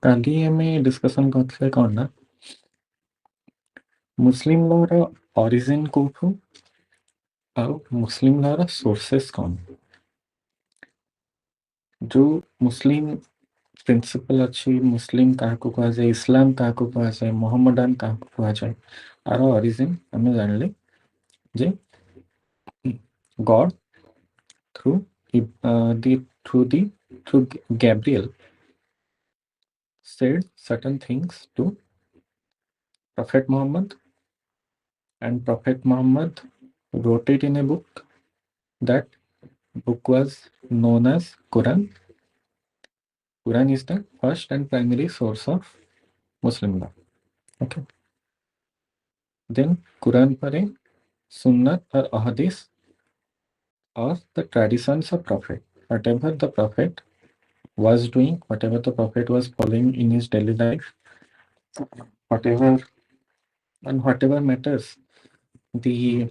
କାଲି ଆମେ ଡିସ୍କସନ୍ କରିଥିଲେ କ'ଣ ନା ମୁସଲିମ୍ ଲ'ର ଅରିଜିନ୍ କୋଉଠୁ ଆଉ ମୁସଲିମ୍ ଲ'ର ସୋର୍ସେସ୍ କ'ଣ? ଯୋଉ ମୁସଲିମ୍ ପ୍ରିନ୍ସିପଲ୍ ଅଛି, ମୁସଲିମ୍ କାହାକୁ କୁହାଯାଏ, ଇସଲାମ କାହାକୁ କୁହାଯାଏ, ମହମ୍ମଦାନ କାହାକୁ କୁହାଯାଏ, ଆର ଅରିଜିନ୍ ଆମେ ଜାଣିଲେ ଯେ ଗଡ୍ through through Gabriel said certain things to Prophet Muhammad, and Prophet Muhammad wrote it in a book. That book was known as Quran. Quran is the first and primary source of Muslim law. Okay. Then Quran pare Sunnat or Ahadith or the traditions of Prophet. Whatever the Prophet was doing, whatever the Prophet was following in his daily life, whatever matters, the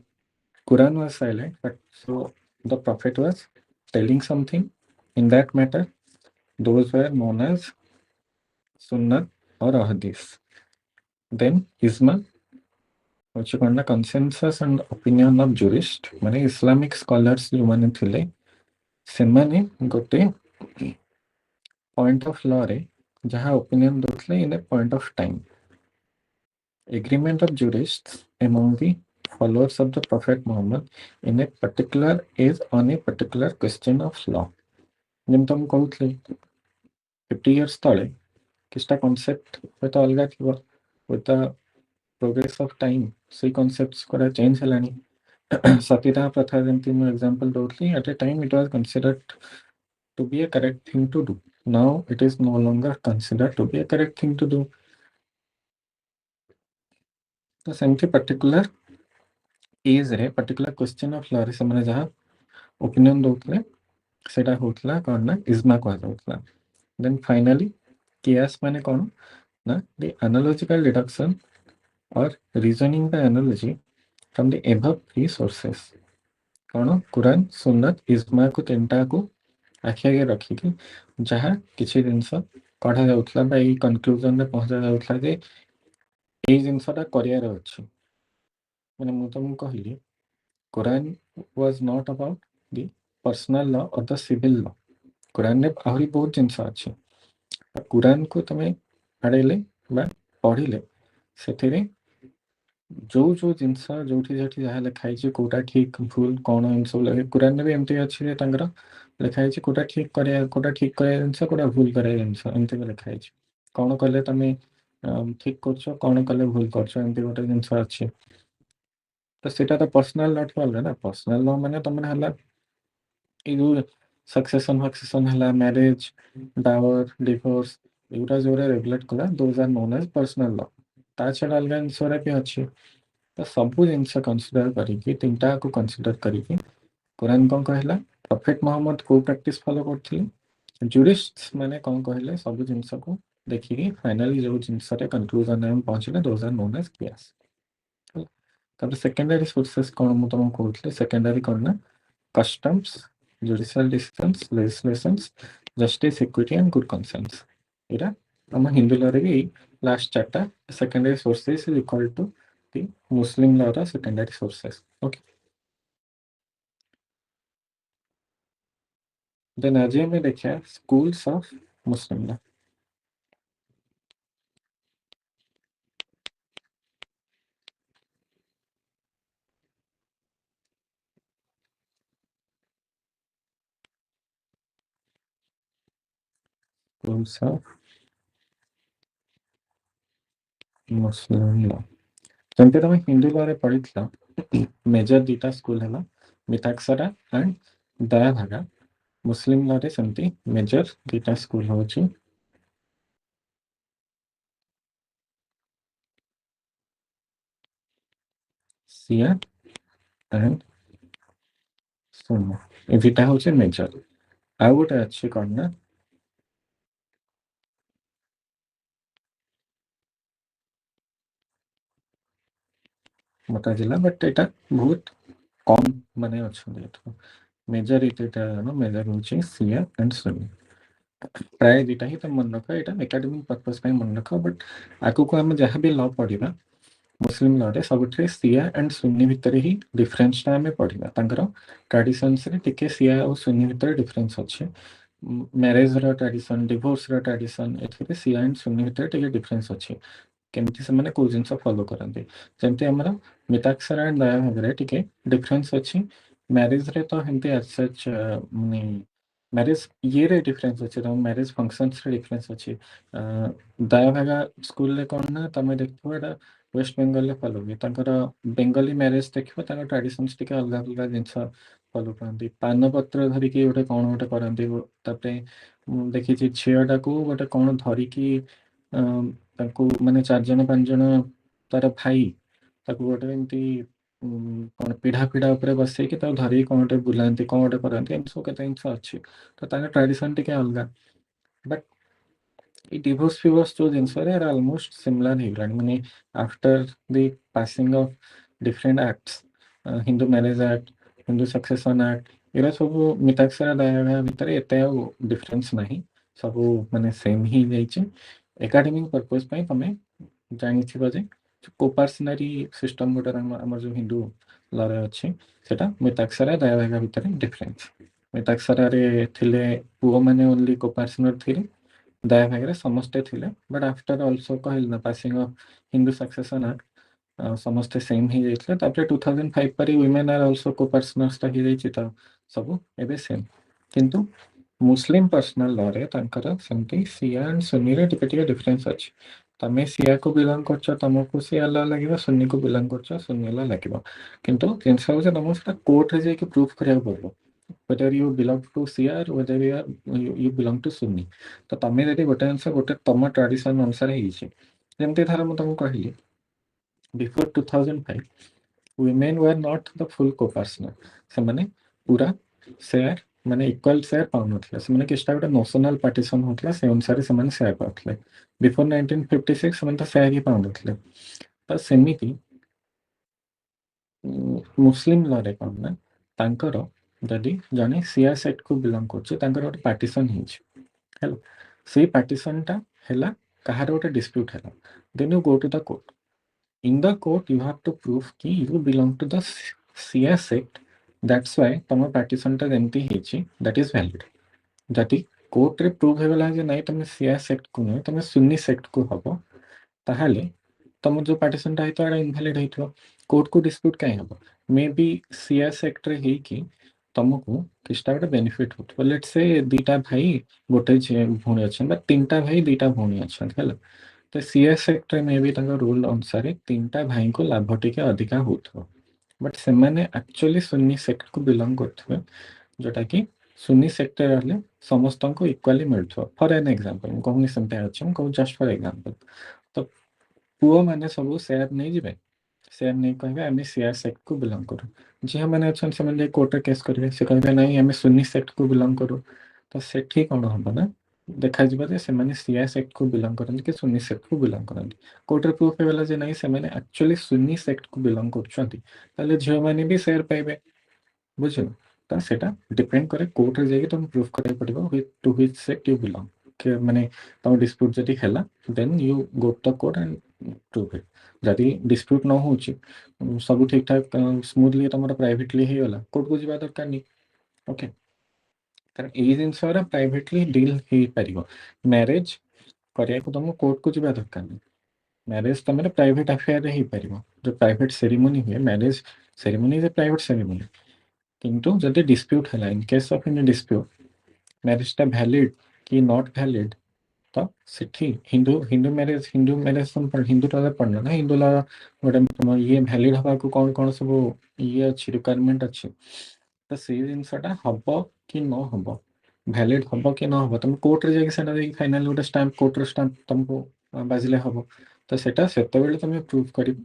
Quran was silent, but so the Prophet was telling something in that matter. Those were known as Sunnat or Ahadith. Then Isma, which is called the consensus and opinion of jurists, माने Islamic scholars जो माने थिले, सेमाने गोटे point of law रे जहाँ opinion दोतले in a point of time. Agreement of jurists among the followers of the Prophet Muhammad in a particular is on a particular question of law. ଯେମିତି ମୁଁ କହୁଥିଲି 50 years ତଳେ किछटा concept ହୁଏତ ଅଲଗା ଥିବ, with the progress of time ସେଇ concepts ଗୁଡ଼ା change ହେଲାଣି। ସତୀଦାହ ପ୍ରଥା ଯେମିତି ମୁଁ example ଦଉଥିଲି, at a time it was considered to be a correct thing to do. Now it is no longer considered to be a correct thing to do. तो सेमती particular case रे particular question of law रे ସେମାନେ ଯାହା opinion ଦଉଥିଲେ ସେଟା होतला କ'ଣ ନା ଇଜମା କୁହାଯାଉଥିଲା। Then finally କିୟାସ ମାନେ କ'ଣ ନା the analogical deduction or reasoning by analogy from the above three sources. କ'ଣ କୁରାନ, ସୁନ୍ନତ, ଇଜମାକୁ ତିନିଟାକୁ ଆଖି ଆଗରେ ରଖିକି ଯାହା କିଛି ଜିନିଷ କଢା ଯାଉଥିଲା ବା ଏଇ କନକ୍ଲୁଜନରେ ପହଞ୍ଚା ଯାଉଥିଲା ଯେ ଏଇ ଜିନିଷଟା କରିବାର ଅଛି। ମାନେ ମୁଁ ତମକୁ କହିଲି Quran was not about the personal law or the civil law. କୁରାନରେ ଆହୁରି ବହୁତ ଜିନିଷ ଅଛି। କୁରାନକୁ ତମେ ଆଡ଼େଇଲେ ବା ପଢ଼ିଲେ ସେଥିରେ ଯୋଉ ଯୋଉ ଜିନିଷ ଯୋଉଠି ଯୋଉଠି ଯାହା ଲେଖା ହେଇଛି କୋଉଟା ଠିକ ଭୁଲ କ'ଣ ଏମିତି ସବୁ ଲେଖା, କୁରାନରେ ବି ଏମିତି ଅଛି ଯେ ତାଙ୍କର ଲେଖା ହେଇଛି କୋଉଟା ଠିକ କରିବା ଜିନିଷ, କୋଉଟା ଭୁଲ କରିବା ଜିନିଷ, ଏମିତି ବି ଲେଖା ହେଇଛି। କ'ଣ କଲେ ତମେ ଠିକ କରୁଛ, କ'ଣ କଲେ ଭୁଲ କରୁଛ, ଏମିତି ଗୋଟେ ଜିନିଷ ଅଛି। ତ ସେଇଟା ତ ପର୍ସନାଲ ଲ'ଠୁ ଅଲଗା ନା। ପର୍ସନାଲ ଲ ମାନେ ତମର ହେଲା ଏଇ ଯୋଉ ସକ୍ସେସନ ହେଲା, ମ୍ୟାରେଜ, ଡାୱର, ଡିଭୋର୍ସ, ଏଗୁଡ଼ା ଯୋଉରା ରେଗୁଲେଟ କଲା, ଦୋଜ ଆର୍ ନୋନ୍ ଆଜ୍ ପର୍ସନାଲ ଲ। ତା ଛଡ଼ା ଅଲଗା ଜିନିଷ ଗୁଡ଼ା ବି ଅଛି। ତ ସବୁ ଜିନିଷ କନସିଡର କରିକି ତିନିଟାକୁ କନସିଡର କରିକି କୁରାନ କ'ଣ କହିଲା, ପ୍ରଫେଟ ମହମ୍ମଦ କୋଉ ପ୍ରାକ୍ଟିସ ଫଲୋ କରୁଥିଲେ, ଜୁରିଷ୍ଟ ମାନେ କ'ଣ କହିଲେ, ସବୁ ଜିନିଷକୁ ଦେଖିକି ଫାଇନାଲି ଯୋଉ ଜିନିଷରେ କନକ୍ଲୁଜନରେ ଆମେ ପହଞ୍ଚିଲେ, ଦୋଜ ଆର୍ ନୋନ୍ ଆଜ୍ କିୟାସ। ତାପରେ ସେକେଣ୍ଡାରୀ ସୋର୍ସେସ୍ କ'ଣ ମୁଁ ତମକୁ କହୁଥିଲି, ସେକେଣ୍ଡାରୀ କ'ଣ ନା customs, judicial decisions, legislations, justice, equity and good conscience. ଏଇଟା ଆମ ହିନ୍ଦୁ ଲରେ ବି ଲାଷ୍ଟ ଚାରିଟା secondary sources is equal to the Muslim ଲର ସେକେଣ୍ଡାରୀ ସୋର୍ସେସ୍। ଓକେ, ଦେନ୍ ଆଜି ଆମେ ଦେଖିବା schools of Muslim law. Schools of Muslim law, ଯେମିତି ତମେ ହିନ୍ଦୁ ଲରେ ପଢିଥିଲ, ମେଜର ଦିଟା ସ୍କୁଲ ହେଲା ମିତାକ୍ଷରା ଆଣ୍ଡ ଦୟାଭାଗା। ମୁସଲିମ ଲରେ ସେମିତି ମେଜର ଦିଟା ସ୍କୁଲ ହଉଛି ସିଆ ଆଣ୍ଡ ସୁନ୍ନା। ଏ ଦିଟା ହଉଛି ମେଜର। ଆଉ ଗୋଟେ ଅଛି କ'ଣ ନା ମୋତାଜିଲା, ବଟ୍ ଏଇଟା ବହୁତ କମ୍ ମାନେ ଅଛନ୍ତି ଏଠୁ ମେଜରିଟିଟା ମେଜର ହେଉଛି ସିଆ ଆଣ୍ଡ ସୁନି। ପ୍ରାୟ ଦୁଇଟା ହିଁ ତମେ ମନେ ରଖ, ଏଇଟା ଏକାଡେମିକ୍ ପର୍ପସ୍ ପାଇଁ ମନେ ରଖ। ବଟ୍ ଆଗକୁ ଆମେ ଯାହା ବି ଲ ପଢ଼ିବା ମୁସଲିମ୍ ଲରେ ସବୁଥିରେ ସିଆ ଆଣ୍ଡ ସୁନି ଭିତରେ ହିଁ ଡିଫରେନ୍ସଟା ଆମେ ପଢ଼ିବା। ତାଙ୍କର ଟ୍ରାଡିସନ୍ସରେ ଟିକେ ସିଆ ଆଉ ସୁନି ଭିତରେ ଡିଫରେନ୍ସ ଅଛି। ମ୍ୟାରେଜର ଟ୍ରାଡିସନ୍, ଡିଭୋର୍ସର ଟ୍ରାଡିସନ୍, ଏଥିରେ ସିଆ ଆଣ୍ଡ ସୁନି ଭିତରେ ଟିକେ ଡିଫରେନ୍ସ ଅଛି। କେମିତି ସେମାନେ କୋଉ ଜିନିଷ ଫଲୋ କରନ୍ତି। ଯେମିତି ଆମର ମିତାକ୍ଷରା ଆଣ୍ଡ ଦୟାଭାଗରେ ଟିକେ ଡିଫରେନ୍ସ ଅଛି। ମ୍ୟାରେଜରେ ତ ସେମିତି ଆଜ୍ ସଚ୍ ମାନେ ମ୍ୟାରେଜ ଇଏରେ ଡିଫରେନ୍ସ ଅଛି, ତମ ମ୍ୟାରେଜ ଫଙ୍କସନ୍ସରେ ଡିଫରେନ୍ସ ଅଛି। ଦୟାଭାଗା ସ୍କୁଲରେ କ'ଣ ନା ତମେ ଦେଖିବ ଏଇଟା ୱେଷ୍ଟ ବେଙ୍ଗଲରେ ଫଲୋ ହୁଏ। ତାଙ୍କର ବେଙ୍ଗଲୀ ମ୍ୟାରେଜ ଦେଖିବ, ତାଙ୍କ ଟ୍ରାଡିସନ୍ସ ଟିକେ ଅଲଗା ଅଲଗା ଜିନିଷ ଫଲୋ କରନ୍ତି। ପାନପତ୍ର ଧରିକି ଗୋଟେ କ'ଣ ଗୋଟେ କରନ୍ତି। ତାପରେ ମୁଁ ଦେଖିଛି ଝିଅଟାକୁ ଗୋଟେ କ'ଣ ଧରିକି ତାଙ୍କୁ ମାନେ 4 ଜଣ 5 ଜଣ ତାର ଭାଇ ତାକୁ ଗୋଟେ ଏମିତି କ'ଣ ପିଢ଼ା ଫିଢ଼ା ଉପରେ ବସେଇକି ତାକୁ ଧରିକି କ'ଣ ଗୋଟେ ବୁଲାନ୍ତି, କ'ଣ ଗୋଟେ କରନ୍ତି। ଏମିତି ସବୁ କେତେ ଜିନିଷ ଅଛି। ତ ତାଙ୍କ ଟ୍ରାଡିସନ୍ ଟିକେ ଅଲଗା। ବଟ୍ ଏଇ ଡିଭୋର୍ସ ଫିଭୋର୍ସ ଯେଉଁ ଜିନିଷରେ ଏରା ଅଲମୋଷ୍ଟ ସିମିଲାର ହେଇଗଲାଣି। ମାନେ after the passing of different acts, Hindu marriage act, Hindu succession act, ଏଗୁଡ଼ା ସବୁ ମିତାକ୍ଷରା ଦୟାଭାଗା ଭିତରେ ଏତେ ଆଉ ଡିଫରେନ୍ସ ନାହିଁ। ସବୁ ମାନେ ସେମ୍ ହିଁ ଯାଇଛି। ଏକାଡେମିକ୍ ପର୍ପସ୍ ପାଇଁ ତମେ ଜାଣିଥିବ ଯେ କୋପାର୍ସନାରୀ ସିଷ୍ଟମ୍ ଗୋଟେ ଆମର ଯେଉଁ ହିନ୍ଦୁ ଲରେ ଅଛି, ସେଟା ମିତାକ୍ଷରା ଦୟାଭାଗା ଭିତରେ ଡିଫରେନ୍ସ। ମିତାକ୍ଷରାରେ ଥିଲେ ପୁଅମାନେ ଓନ୍ଲି କୋପାର୍ସନର ଥିଲେ, ଦୟାଭାଗାରେ ସମସ୍ତେ ଥିଲେ। ବଟ୍ ଆଫ୍ଟର ଅଲସୋ କହିଲି ନା passing of Hindu succession act ସମସ୍ତେ ସେମ୍ ହେଇଯାଇଥିଲେ। ତାପରେ 2005 ପରେ ୱିମେନ୍ ଆର୍ ଅଲସୋ କୋପାର୍ସନର୍ସଟା ହେଇଯାଇଛି, ତ ସବୁ ଏବେ ସେମ୍। କିନ୍ତୁ ମୁସଲିମ୍ ପର୍ସନାଲ ଲରେ ତାଙ୍କର ସେମିତି ସିଆ ଆଣ୍ଡ ସୁନିରେ ଟିକେ ଟିକେ ଡିଫରେନ୍ସ ଅଛି। ତମେ ସିଆକୁ ବିଲଙ୍ଗ କରୁଛ, ତମକୁ ସିଆ ଲ ଲାଗିବ, ସୁନିକୁ ବିଲଙ୍ଗ କରୁଛ, ସୁନି ଲ ଲାଗିବ। କିନ୍ତୁ ଜିନିଷ ହେଉଛି ତମକୁ ସେଟା କୋର୍ଟରେ ଯାଇକି ପ୍ରୁଭ୍ କରିବାକୁ ପଡ଼ିବ, whether you belong to Sia or whether you belong to Sunni। ତ ତମେ ଯଦି ଗୋଟେ ଜିନିଷ ଗୋଟେ ତମ ଟ୍ରାଡିସନ୍ ଅନୁସାରେ ହେଇଛି, ଯେମିତି ଧର ମୁଁ ତମକୁ କହିଲି before 2005 women were not the full co-partner। ସେମାନେ ପୁରା ସେୟାର ମାନେ ଇକ୍ୱାଲ୍ ସେୟାର ପାଉନଥିଲେ। ସେମାନେ କିଛିଟା ଗୋଟେ ନୋସନାଲ୍ ପାର୍ଟିସନ୍ ହେଉଥିଲା, ସେ ଅନୁସାରେ ସେମାନେ ସେୟାର ପାଉଥିଲେ। ବିଫୋର୍ 1956 ସେମାନେ ତ ସେୟାର ହିଁ ପାଉନଥିଲେ। ତ ସେମିତି ମୁସଲିମ୍ ଲରେ କ'ଣ ନା ତାଙ୍କର ଯଦି ଜଣେ ସିଆ ସେଟ୍କୁ ବିଲଙ୍ଗ କରୁଛି, ତାଙ୍କର ଗୋଟେ ପାର୍ଟିସନ୍ ହେଇଛି ହେଲା। ସେଇ ପାର୍ଟିସନ୍ଟା ହେଲା, କାହାର ଗୋଟେ ଡିସ୍ପ୍ୟୁଟ୍ ହେଲା, then you go to the court. In the court you have to prove कि you belong to the Shia sect, that's why ତମ ପାର୍ଟିସନ୍ଟା ଯେମିତି ହେଇଛି that is valid। ଯଦି କୋର୍ଟରେ ପ୍ରୁଭ୍ ହେଇଗଲା ଯେ ନାଇଁ ତମେ ସିଆ ସେକ୍ଟକୁ ନୁହେଁ, ତମେ ସୁନି ସେକ୍ଟକୁ ହବ, ତାହେଲେ ତମ ଯେଉଁ ପାର୍ଟିସନ୍ଟା ହେଇଥିବ ଏଇଟା ଇନଭାଲିଡ୍ ହେଇଥିବ। କୋର୍ଟକୁ ଡିସ୍ପ୍ୟୁଟ୍ କାହିଁ ହବ? ମେ ବି ସିଆ ସେକ୍ଟରେ ହେଇକି ତମକୁ କିଛିଟା ଗୋଟେ ବେନିଫିଟ୍ ହେଉଥିବ। ଲେଟ୍ସ ସେ 2ଟା ଭାଇ ଗୋଟେ ଭଉଣୀ ଅଛନ୍ତି, ବା 3ଟା ଭାଇ 2ଟା ଭଉଣୀ ଅଛନ୍ତି ହେଲା। ତ ସିଆ ସେକ୍ଟରେ ମେ ବି ତାଙ୍କ ରୁଲ୍ ଅନୁସାରେ 3ଟା ଭାଇଙ୍କୁ ଲାଭ ଟିକେ ଅଧିକା ହେଉଥିବ। ବଟ୍ ସେମାନେ ଆକ୍ଚୁଆଲି ସୁନି ସେକ୍ଟକୁ ବିଲଙ୍ଗ କରୁଥିବେ, ଯେଉଁଟାକି ସୁନି ସେକ୍ଟରେ ରହିଲେ ସମସ୍ତଙ୍କୁ ଇକ୍ୱାଲି ମିଳୁଥିବ। ଫର୍ ଏନ୍ ଏକ୍ଜାମ୍ପଲ୍, ମୁଁ କହୁନି ସେମିତି ଅଛି, ମୁଁ କହୁଛି ଜଷ୍ଟ ଫର୍ ଏକ୍ଜାମ୍ପଲ୍। ତ ପୁଅମାନେ ସବୁ ସେୟାର ନେଇଯିବେ, ସେୟାର ନେଇ କହିବେ ଆମେ ସିଆ ସେକ୍ଟକୁ ବିଲଙ୍ଗ କରୁ। ଝିଅମାନେ ଅଛନ୍ତି ସେମାନେ ଯାଇ କୋର୍ଟରେ କେସ୍ କରିବେ, ସେ କହିବେ ନାଇଁ ଆମେ ସୁନି ସେକ୍ଟକୁ ବିଲଙ୍ଗ କରୁ। ତ ସେଠି କ'ଣ ହବ ନା ଦେଖାଯିବ ଯେ ସେମାନେ ସିଆ ସେକ୍ଟକୁ ବିଲଙ୍ଗ କରନ୍ତି କି ସୁନି ସେକ୍ଟକୁ ବିଲଙ୍ଗ କରନ୍ତି। କୋର୍ଟରେ ପ୍ରୁଫ୍ ହେଇଗଲା ଯେ ନାଇଁ ସେମାନେ ଆକ୍ଚୁଆଲି ସୁନି ସେକ୍ଟକୁ ବିଲଙ୍ଗ କରୁଛନ୍ତି, ତାହେଲେ ଝିଅମାନେ ବି ସେୟାର ପାଇବେ। ବୁଝିଲ? ତ ସେଇଟା ଡିପେଣ୍ଡ କରେ, କୋର୍ଟରେ ଯାଇକି ତମେ ପ୍ରୁଫ୍ କରିବାକୁ ପଡ଼ିବ to which sect you belong. ମାନେ ତମ ଡିସ୍ପ୍ୟୁଟ୍ ଯଦି ହେଲା, then you go to the court and prove it. ଯଦି ଡିସ୍ପ୍ୟୁଟ୍ ନ ହେଉଛି, ସବୁ ଠିକ୍ଠାକ୍ ସ୍ମୁଥଲି ତମର ପ୍ରାଇଭେଟଲି ହେଇଗଲା, କୋର୍ଟକୁ ଯିବା ଦରକାର ନାହିଁ। ଓକେ, କାରଣ ଏଇ ଜିନିଷ ଗୁଡ଼ା ପ୍ରାଇଭେଟଲି ଡିଲ୍ ହେଇପାରିବ। ମ୍ୟାରେଜ କରିବାକୁ ତମକୁ କୋର୍ଟକୁ ଯିବା ଦରକାର ନାହିଁ। ମ୍ୟାରେଜ ତମର ପ୍ରାଇଭେଟ୍ ଆଫେୟାରରେ ହେଇପାରିବ। ଯେଉଁ ପ୍ରାଇଭେଟ୍ ସେରିମୋନି ହୁଏ, marriage ceremony is a private ceremony. କିନ୍ତୁ ଯଦି ଡିସ୍ପ୍ୟୁଟ୍ ହେଲା, in case of any dispute, ମ୍ୟାରେଜଟା ଭ୍ୟାଲିଡ୍ କି ନଟ୍ ଭ୍ୟାଲିଡ୍, ତ ସେଠି ହିନ୍ଦୁ ମ୍ୟାରେଜ ହିନ୍ଦୁ ଲରେ ପଡ଼ିଲ ନା, ହିନ୍ଦୁ ଲ ଗୋଟେ ଇଏ ଭ୍ୟାଲିଡ୍ ହେବାକୁ କ'ଣ କ'ଣ ସବୁ ଇଏ ଅଛି, ରିକ୍ୱାରମେଣ୍ଟ ଅଛି। ତ ସେଇ ଜିନିଷଟା ହବ କି ନ ହବ, ଭ୍ୟାଲିଡ୍ ହବ କି ନ ହବ, ତମେ କୋର୍ଟରେ ଯାଇକି ସେଟା ଯାଇକି ଫାଇନାଲି ଗୋଟେ ଷ୍ଟାମ୍ପ, କୋର୍ଟର ଷ୍ଟାମ୍ପ ତମକୁ ବାଜିଲେ ହବ। ତ ସେଟା ସେତେବେଳେ ତମେ ପ୍ରୁଭ୍ କରିବ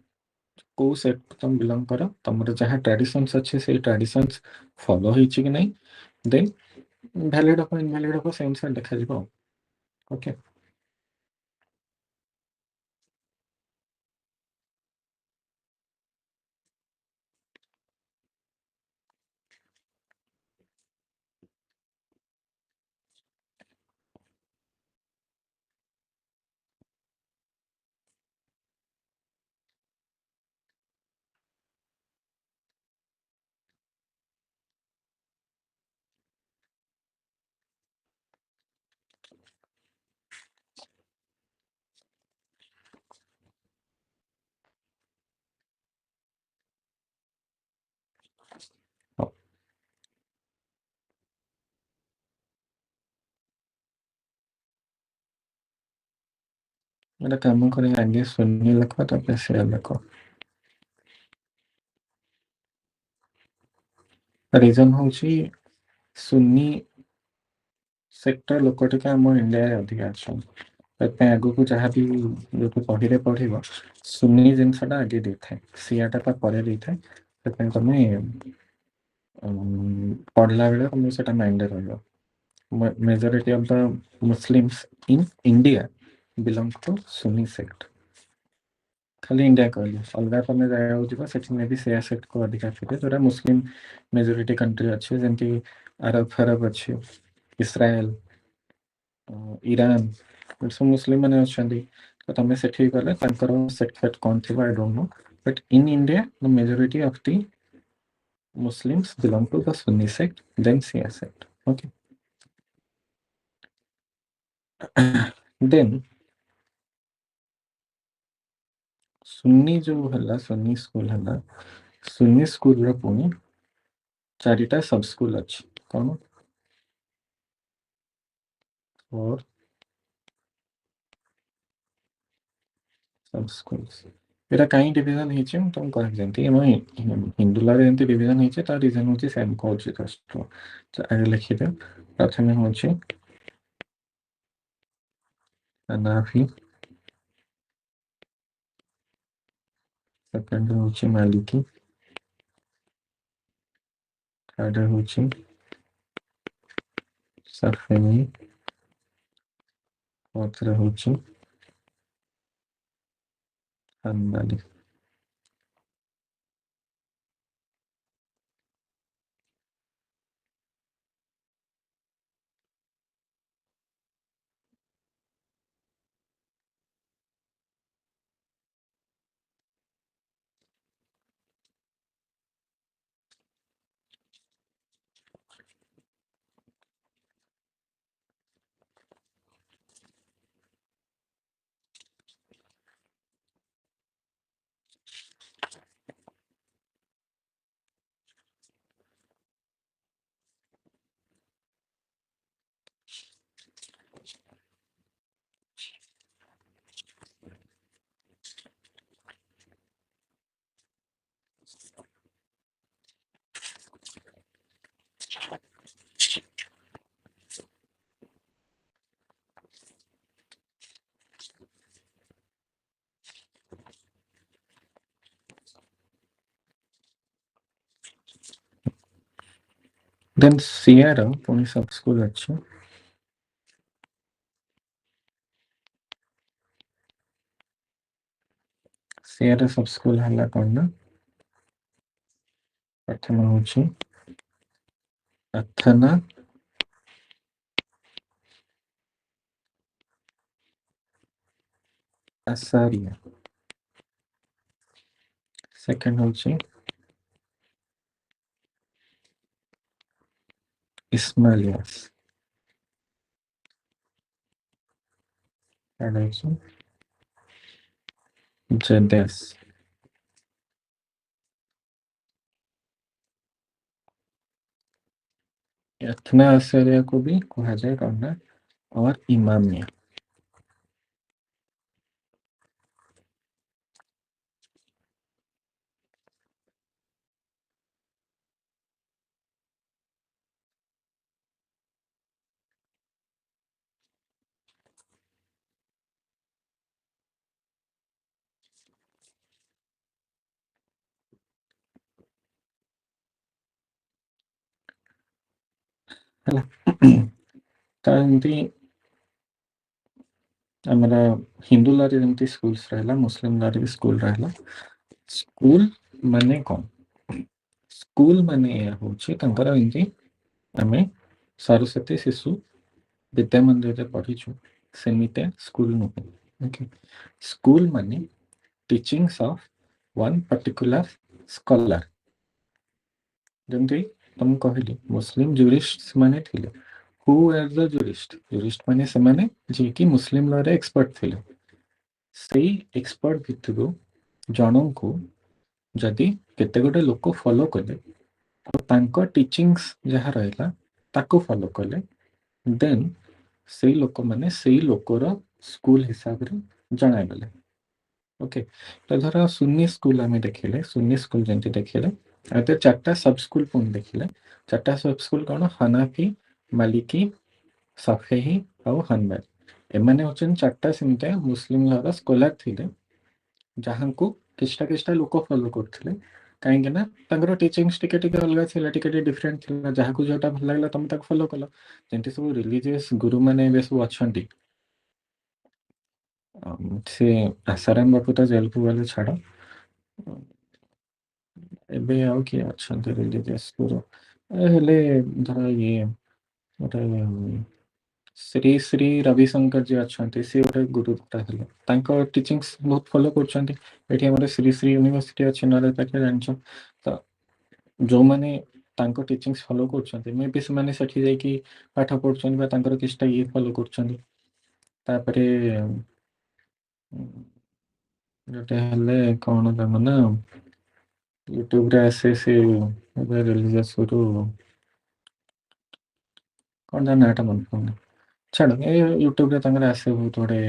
କୋଉ ସେକ୍ଟକୁ ତମେ ବିଲଙ୍ଗ କର, ତମର ଯାହା ଟ୍ରାଡିସନ୍ସ ଅଛି ସେଇ ଟ୍ରାଡିସନ୍ସ ଫଲୋ ହେଇଛି କି ନାହିଁ, ଦେନ୍ ଭ୍ୟାଲିଡ୍ ହବ ଇନଭ୍ୟାଲିଡ୍ ହବ ସେ ଅନୁସାରେ ଦେଖାଯିବ। ଓକେ। ଗୋଟେ କାମ କରି ଆଗେ ସୁନି ଲେଖ ତାପରେ ସେୟା ଲେଖ। ରିଜନ ହଉଛି ସୁନି ସେକ୍ଟର ଲୋକ ଟିକେ ଆମ ଇଣ୍ଡିଆରେ ଅଧିକା ଅଛନ୍ତି। ସେଥିପାଇଁ ଆଗକୁ ଯାହାବି ଯଦି ବହିରେ ପଢିବ ସୁନି ଜିନିଷଟା ଆଗେ ଦେଇଥାଏ, ସିଆଟା ତା ପରେ ଦେଇଥାଏ। ସେଥିପାଇଁ ତମେ ପଢିଲା ବେଳେ ତମକୁ ସେଟା ମାଇଣ୍ଡରେ ରହିବ। Majority of the Muslims in India belong to Sunni sect. ଖାଲି ଇଣ୍ଡିଆ କହିଲେ ଅଲଗା ତମେ ଜାଗାକୁ ଯିବ ସେଠି ମେ ବି ସେୟା ସେକ୍ଟକୁ ଅଧିକା ଥିବେ, ଯୋଉଟା ମୁସଲିମ ମେଜୋରିଟି କଣ୍ଟ୍ରି ଅଛି, ଯେମିତି ଆରବ ଫାରବ ଅଛି, ଇସ୍ରାଏଲ, ଇରାନ, ସବୁ ମୁସଲିମ ମାନେ ଅଛନ୍ତି। ତ ତମେ ସେଠି ଗଲେ ତାଙ୍କର ସେକ୍ଟ ଫେକ୍ଟ କଣ ଥିବ I don't know, but in India the majority of the Muslims belong to the Sunni sect, then Shia sect. Okay. Then ସୁନି ଯୋଉ ହେଲା, ସୁନି ସ୍କୁଲ ହେଲା, ସୁନି ସ୍କୁଲର ପୁଣି 4ଟା ସବ ସ୍କୁଲ ଅଛି। କଣ? ଫୋର ସବ ସ୍କୁଲ। ଏଟା କାହିଁ ଡିଭିଜନ ହେଇଛି ମୁଁ ତମକୁ କହିବି। ଯେମିତି ଆମ ହିନ୍ଦୁ ଲରେ ଯେମିତି ଡିଭିଜନ ହେଇଛି, ତା ରିଜନ ହଉଛି ସେମ୍ କହୁଛି ଜଷ୍ଟ। ଆଗେ ଲେଖିଦିଅ। ପ୍ରଥମେ ହଉଛି ହାନାଫି, ସେକେଣ୍ଡ ହଉଛି ମାଲିକି, ଥାର୍ଡ ହଉଛି ସାଫେଇ, ଫୋର୍ଥରେ ହଉଛି ହାନବାଲି। ଦେନ୍ ସିଆର ପୁଣି ସବ ସ୍କୁଲ ଅଛି। ସିଆର ସବ ସ୍କୁଲ ହେଲା କଣ ନା, ପ୍ରଥମ ହଉଛି ଆଥାନା, ଆସାରିଆ, ସେକେଣ୍ଡ ହଉଛି ଇସମାଇଲିଆସ, ଥାର୍ଡ ହଉଛି ଜେଦେସ। ଆଥନା ଆସାରିଆକୁ ବି କୁହାଯାଏ କଣ ନା, और ଇମାମିଆ। ହେଲା ତ ଏମିତି ଆମର ହିନ୍ଦୁ ଲରେ ଯେମିତି ସ୍କୁଲସ ରହିଲା, ମୁସଲିମ ଲରେ ବି ସ୍କୁଲ ରହିଲା। ସ୍କୁଲ ମାନେ କଣ? ସ୍କୁଲ ମାନେ ଏହା ହଉଛି ତାଙ୍କର ଏମିତି ଆମେ ସରସ୍ଵତୀ ଶିଶୁ ବିଦ୍ୟା ମନ୍ଦିରରେ ପଢିଛୁ, ସେମିତିଆ ସ୍କୁଲ ନୁହେଁ। ଓକେ, ସ୍କୁଲ ମାନେ ଟିଚିଂସ ଅଫ ୱାନ୍ ପର୍ଟିକୁଲାର ସ୍କଲାର। ଯେମିତି ତମକୁ କହିଲି ମୁସଲିମ ଜୁରିଷ୍ଟ ମାନେ ଥିଲେ। ହୁ ଆର୍ ଦ ଜୁରିଷ୍ଟ? ଜୁରିଷ୍ଟ ମାନେ ସେମାନେ ଯିଏକି ମୁସଲିମ ଲରେ ଏକ୍ସପର୍ଟ ଥିଲେ। ସେଇ ଏକ୍ସପର୍ଟ ଭିତରୁ ଜଣଙ୍କୁ ଯଦି କେତେ ଗୋଟେ ଲୋକ ଫଲୋ କଲେ, ଆଉ ତାଙ୍କ ଟିଚିଂସ ଯାହା ରହିଲା ତାକୁ ଫଲୋ କଲେ, ଦେନ୍ ସେଇ ଲୋକମାନେ ସେଇ ଲୋକର ସ୍କୁଲ ହିସାବରେ ଜଣାଇଦେଲେ। ଓକେ, ତ ଧର ସୁନି ସ୍କୁଲ ଆମେ ଦେଖିଲେ, ସୁନି ସ୍କୁଲ ଯେମିତି ଦେଖିଲେ, ଆଉ ଚାରିଟା ସବ୍ ସ୍କୁଲ ପୁଣି ଦେଖିଲେ। ଚାରିଟା ସବ୍ ସ୍କୁଲ କ'ଣ? ହନାଫି, ମାଲିକି, ସଫେହି ଆଉ ହନବାଲ। ଏମାନେ ହେଉଛନ୍ତି ଚାରିଟା ସେମିତିଆ ମୁସଲିମ ଘର ସ୍କଲାର ଥିଲେ, ଯାହାଙ୍କୁ କିଛିଟା କିଛିଟା ଲୋକ ଫଲୋ କରୁଥିଲେ। କାହିଁକି ନା ତାଙ୍କର ଟିଚିଂସ୍ ଟିକେ ଟିକେ ଅଲଗା ଥିଲା, ଟିକେ ଟିକେ ଡିଫରେଣ୍ଟ ଥିଲା। ଯାହାକୁ ଯୋଉଟା ଭଲ ଲାଗିଲା ତମେ ତାକୁ ଫଲୋ କଲ। ଯେମିତି ସବୁ ରିଲିଜିୟସ୍ ଗୁରୁମାନେ ଏବେ ସବୁ ଅଛନ୍ତି। ସେ ଆଶାରାମ ବାପୁ ତ ଜେଲକୁ ଗଲେ, ଛାଡ଼। ଏବେ ଆଉ କିଏ ଅଛନ୍ତି ରିଲିଜିୟସ୍ ଗୁରୁ? ହେଲେ ଧର ଇଏ ଗୋଟେ ଶ୍ରୀ ଶ୍ରୀ ରବିଶଙ୍କର ଯିଏ ଅଛନ୍ତି, ସିଏ ଗୋଟେ ଗୁରୁଟା ହେଲେ। ତାଙ୍କ ଟିଚିଂସ୍ ବହୁତ ଫଲୋ କରୁଛନ୍ତି। ଏଠି ଆମର ଶ୍ରୀ ଶ୍ରୀ ୟୁନିଭର୍ସିଟି ଅଛି ନରେନ୍ଦ୍ର ପାଖରେ, ଜାଣିଛ। ତ ଯୋଉମାନେ ତାଙ୍କ ଟିଚିଂସ୍ ଫଲୋ କରୁଛନ୍ତି, ମେ ବି ସେମାନେ ସେଠି ଯାଇକି ପାଠ ପଢୁଛନ୍ତି ବା ତାଙ୍କର କିଛିଟା ଇଏ ଫଲୋ କରୁଛନ୍ତି। ତାପରେ ଗୋଟେ ହେଲେ କ'ଣ ତାଙ୍କ ନା, ୟୁଟ୍ୟୁବରେ ଆସେ ସେ ରିଲିଜିୟସ୍ ଗୁରୁ, କ'ଣ ତା ନାଁଟା ମନେ ପଡୁନି, ଛାଡ଼। ଏ ୟୁଟ୍ୟୁବରେ ତାଙ୍କର ଆସେ ବହୁତ ଗୁଡ଼େ,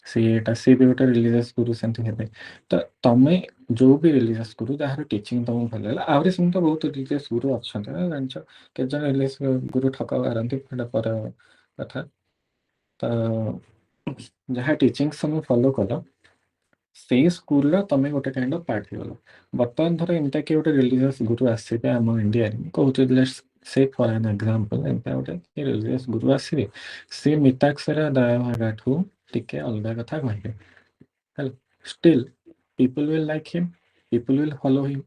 ସିଏ ବି ଗୋଟେ ରିଲିଜିୟସ୍ ଗୁରୁ ସେମିତି ହେବେ। ତ ତମେ ଯୋଉ ବି ରିଲିଜିୟସ୍ ଗୁରୁ ଯାହାର ଟିଚିଂ ତମକୁ ଭଲ ଲାଗିଲା, ଆହୁରି ସେମିତି ତ ବହୁତ ରିଲିଜିୟସ୍ ଗୁରୁ ଅଛନ୍ତି ନା, ଜାଣିଛ। କେତେଜଣ ରିଲିଜିୟସ୍ ଗୁରୁ ଠକ ମାରନ୍ତି, ସେଇଟା ପର କଥା। ତ ଯାହା ଟିଚିଂସ୍ ତମେ ଫଲୋ କଲ, ସେଇ ସ୍କୁଲର ତମେ ଗୋଟେ କାଇଣ୍ଡ ଅଫ୍ ପାର୍ଟ ହେଇଗଲ। ବର୍ତ୍ତମାନ ଧର ଏମିତି କି ଗୋଟେ ରିଲିଜିୟସ୍ ଗୁରୁ ଆସିବେ ଆମ ଇଣ୍ଡିଆରେ, କହୁଛି ସେ ଫର୍ ଆନ୍ ଏକ୍ସାମ୍ପଲ୍, ଏମିତି ଗୋଟେ ରିଲିଜିୟସ୍ ଗୁରୁ ଆସିବେ, ସେ ମିତାକ୍ଷରା ଦାୟଭାଗାଠୁ ଟିକେ ଅଲଗା କଥା କହିବେ। ହେଲା, still people will like him, people will follow him.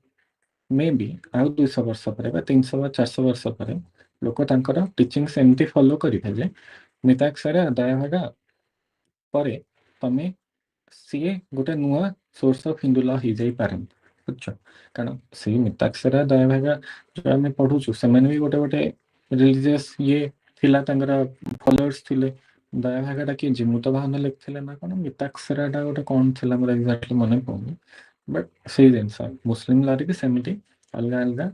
Maybe ଆଉ 200 ବର୍ଷ ପରେ ବା 300 ବା 400 ବର୍ଷ ପରେ ଲୋକ ତାଙ୍କର ଟିଚିଂସ୍ ଏମିତି ଫଲୋ କରିବେ ଯେ ମିତାକ୍ଷରା ଦାୟଭାଗା ପରେ ତମେ ସିଏ ଗୋଟେ ନୂଆ ସୋର୍ସ ଅଫ୍ ହିନ୍ଦୁ ଲ ହେଇଯାଇପାରନ୍ତି, ବୁଝୁଛ। କାରଣ ସେଇ ମିତାକ୍ଷରା ଦାୟଭାଗା ଯୋଉ ଆମେ ପଢୁଛୁ, ସେମାନେ ବି ଗୋଟେ ଗୋଟେ ରିଲିଜିୟସ୍ ଇଏ ଥିଲା, ତାଙ୍କର ଫଲୋଅର୍ସ ଥିଲେ। ଦାୟଭାଗାଟା କିଏ ଜିମୁତ ବାହନ ଲେଖିଥିଲେ ନା କ'ଣ, ମିତାକ୍ଷରାଟା ଗୋଟେ କ'ଣ ଥିଲା, ମୋର ଏକ୍ଜାକ୍ଟଲି ମନେ ପଡୁନି। ବଟ୍ ସେଇ ଜିନିଷ ମୁସଲିମ ଲରେ ବି ସେମିତି ଅଲଗା ଅଲଗା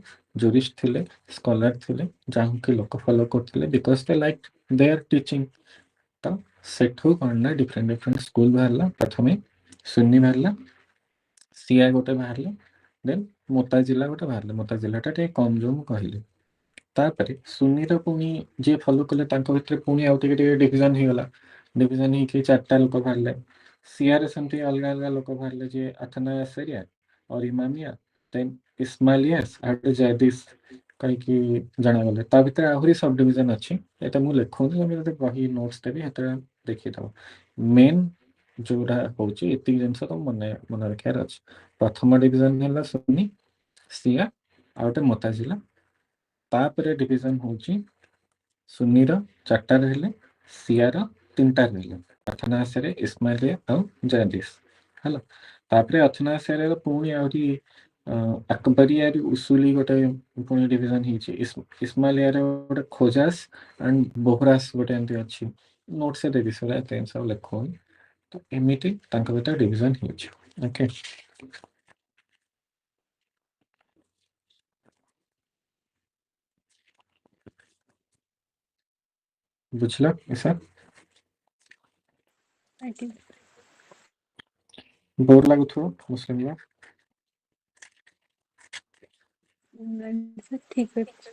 ଜୁରିଷ୍ଟ ଥିଲେ, ସ୍କଲାର ଥିଲେ, ଯାହାକି ଲୋକ ଫଲୋ କରୁଥିଲେ, because they like their teaching. ତ ସେଠୁ କ'ଣ ନା ଡିଫରେଣ୍ଟ ଡିଫରେଣ୍ଟ ସ୍କୁଲ ବାହାରିଲା। ପ୍ରଥମେ ସୁନ୍ନି ବାହାରିଲା, ସିଆ ଗୋଟେ ବାହାରିଲା, ଦେନ୍ ମୋତାଜିଲା ଗୋଟେ ବାହାରିଲା। ମୋତାଜିଲାଟା ଟିକେ କମ୍ ଯୋଉ ମୁଁ କହିଲି। ତାପରେ ସୁନିର ପୁଣି ଯିଏ ଫଲୋ କଲେ, ତାଙ୍କ ଭିତରେ ପୁଣି ଆଉ ଟିକେ ଟିକେ ଡିଭିଜନ ହେଇଗଲା। ଡିଭିଜନ ହେଇକି ଚାରିଟା ଲୋକ ବାହାରିଲେ। ସିଆରେ ସେମିତି ଅଲଗା ଅଲଗା ଲୋକ ବାହାରିଲେ, ଯିଏ ଆଥନା ଆସରିଆ और ଇମାମିଆ, ଦେନ୍ ଇସମାଇଲିଆସ୍ ଆଉ ଗୋଟେ ଜାଦିସ୍ କହିକି ଜଣାଗଲେ। ତା ଭିତରେ ଆହୁରି ସବ୍ ଡିଭିଜନ ଅଛି, ଏଟା ମୁଁ ଲେଖୁନି, ତମେ ଯଦି ବହି ନୋଟ୍ସ ଦେବି ସେତେବେଳେ ଦେଖିଦବ। ମେନ୍ ଯୋଉଟା ହଉଛି ଏତିକି ଜିନିଷ ତ ମନେ ରଖିବାର ଅଛି। ପ୍ରଥମ ଡିଭିଜନ ହେଲା ସୁନି, ସିଆ ଆଉ ଗୋଟେ ମୋତାଜିଲା। ତାପରେ ଡିଭିଜନ ହଉଛି ସୁନିର 4ଟା ରହିଲେ, ସିଆର 3ଟା ରହିଲେ, ଅଥନାସରେ ଇସମାଇଲିଆ ଆଉ ଜାଦିସ୍। ହେଲା, ତାପରେ ଅଥନାସରେ ପୁଣି ଆହୁରି ଆକବରିଆରୁ ଉସୁଲି ଗୋଟେ ପୁଣି ଡିଭିଜନ ହେଇଛି। ଇସମାଇଲିଆରେ ଗୋଟେ ଖୋଜାସ୍ ଆଣ୍ଡ ବୋହରାସ୍ ଗୋଟେ ଏମିତି ଅଛି। ନୋଟ୍ସରେ ଦେବି, ସେଗୁଡ଼ା ଏତେ ଜିନିଷ ଲେଖୁନି। ତ ଏମିତି ତାଙ୍କ ଭିତରେ ଡିଭିଜନ ହେଇଛି। ଓକେ, ବୁଝିଲ ଇସା? ଆଜ୍ଞା। ବୋର୍ ଲାଗୁଥିବ ମୁସଲିମ ଲା? ସାର୍ ଠିକ ଅଛି।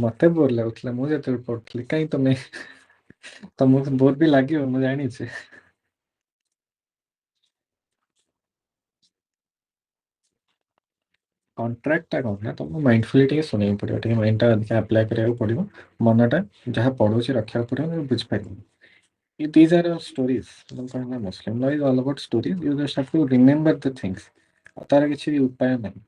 ମତେ ବୋର୍ ଲାଗୁଥିଲା ମୁଁ ଯେତେବେଳେ ପଢୁଥିଲି। କାହିଁ ତମକୁ ବୋର୍ ବି ଲାଗିବ, ମୁଁ ଜାଣିଛି। କଣ୍ଟ୍ରାକ୍ଟଟା କ'ଣ ନା, ତମକୁ ମାଇଣ୍ଡଫୁଲି ଟିକେ ଶୁଣିବାକୁ ପଡ଼ିବ, ଟିକେ ମାଇଣ୍ଡଟା ଅଧିକା ଆପ୍ଲାଏ କରିବାକୁ ପଡ଼ିବ। ମନଟା ଯାହା ପଢ଼ୁଛି ରଖିବାକୁ ପଡ଼ିବ, ତମେ ବୁଝିପାରିବ। These are all stories. Muslim law is all about stories. You just have to remember the things. ତାର କିଛି ଉପାୟ ନାହିଁ।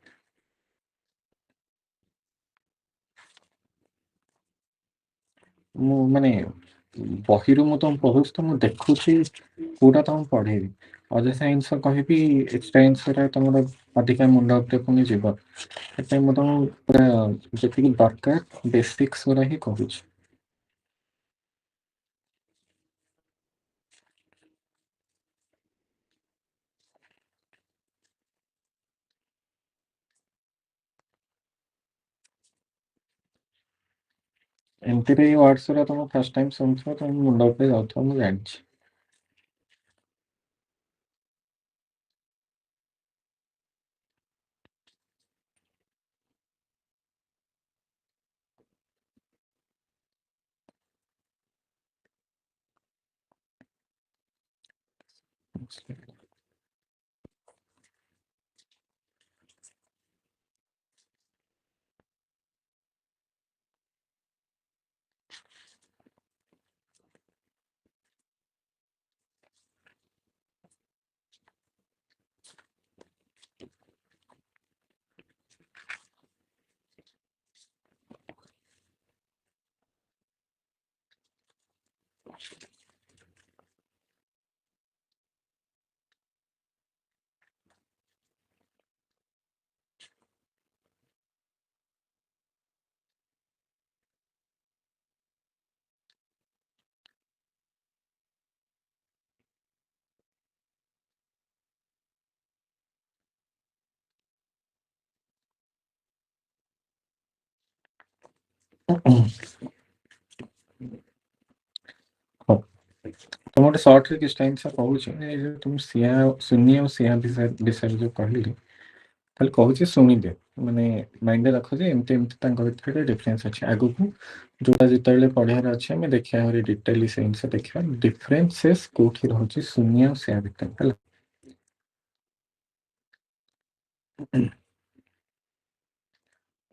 ମୁଁ ମାନେ ବହିରୁ ମୁଁ ତମକୁ ପଢୁଛି, ତ ମୁଁ ଦେଖୁଛି କୋଉଟା ତମକୁ ପଢେଇବି। ଅଯଥା ଜିନିଷ କହିବି, ଏକ୍ସଟ୍ରା ଜିନିଷଟା ତମର ଅଧିକା ମୁଣ୍ଡ ଉପରେ ପୁଣି ଯିବ। ସେଥିପାଇଁ ମୁଁ ତମକୁ ପୁରା ଯେତିକି ଦରକାର ବେସିକ୍ସ ଗୁରା ହିଁ କହୁଛି। ଏମିତିରେ ଏଇ ୱାର୍ଡସ୍ ଗୁରା ତମ ଫାଷ୍ଟ ଟାଇମ୍ ଶୁଣୁଥିବ, ତମ ମୁଣ୍ଡ ଉପରେ ଯାଉଥିବ, ମୁଁ ଜାଣିଛି। तो मोटे शॉर्ट रे किस टाइम से कहूँ तुम सिया सुन्नी और सिया विषय जो कहली ताले कहूँ शुणी दे माने माइंड रख जे एमती एमती भितर डिफरेन्स अच्छे आगु को जोटा जिते पढ़ार अच्छे आम देखा डिटेली से जिन देखा डिफरेन्सेस कौटी रोचे सुन्नी और सिया भितर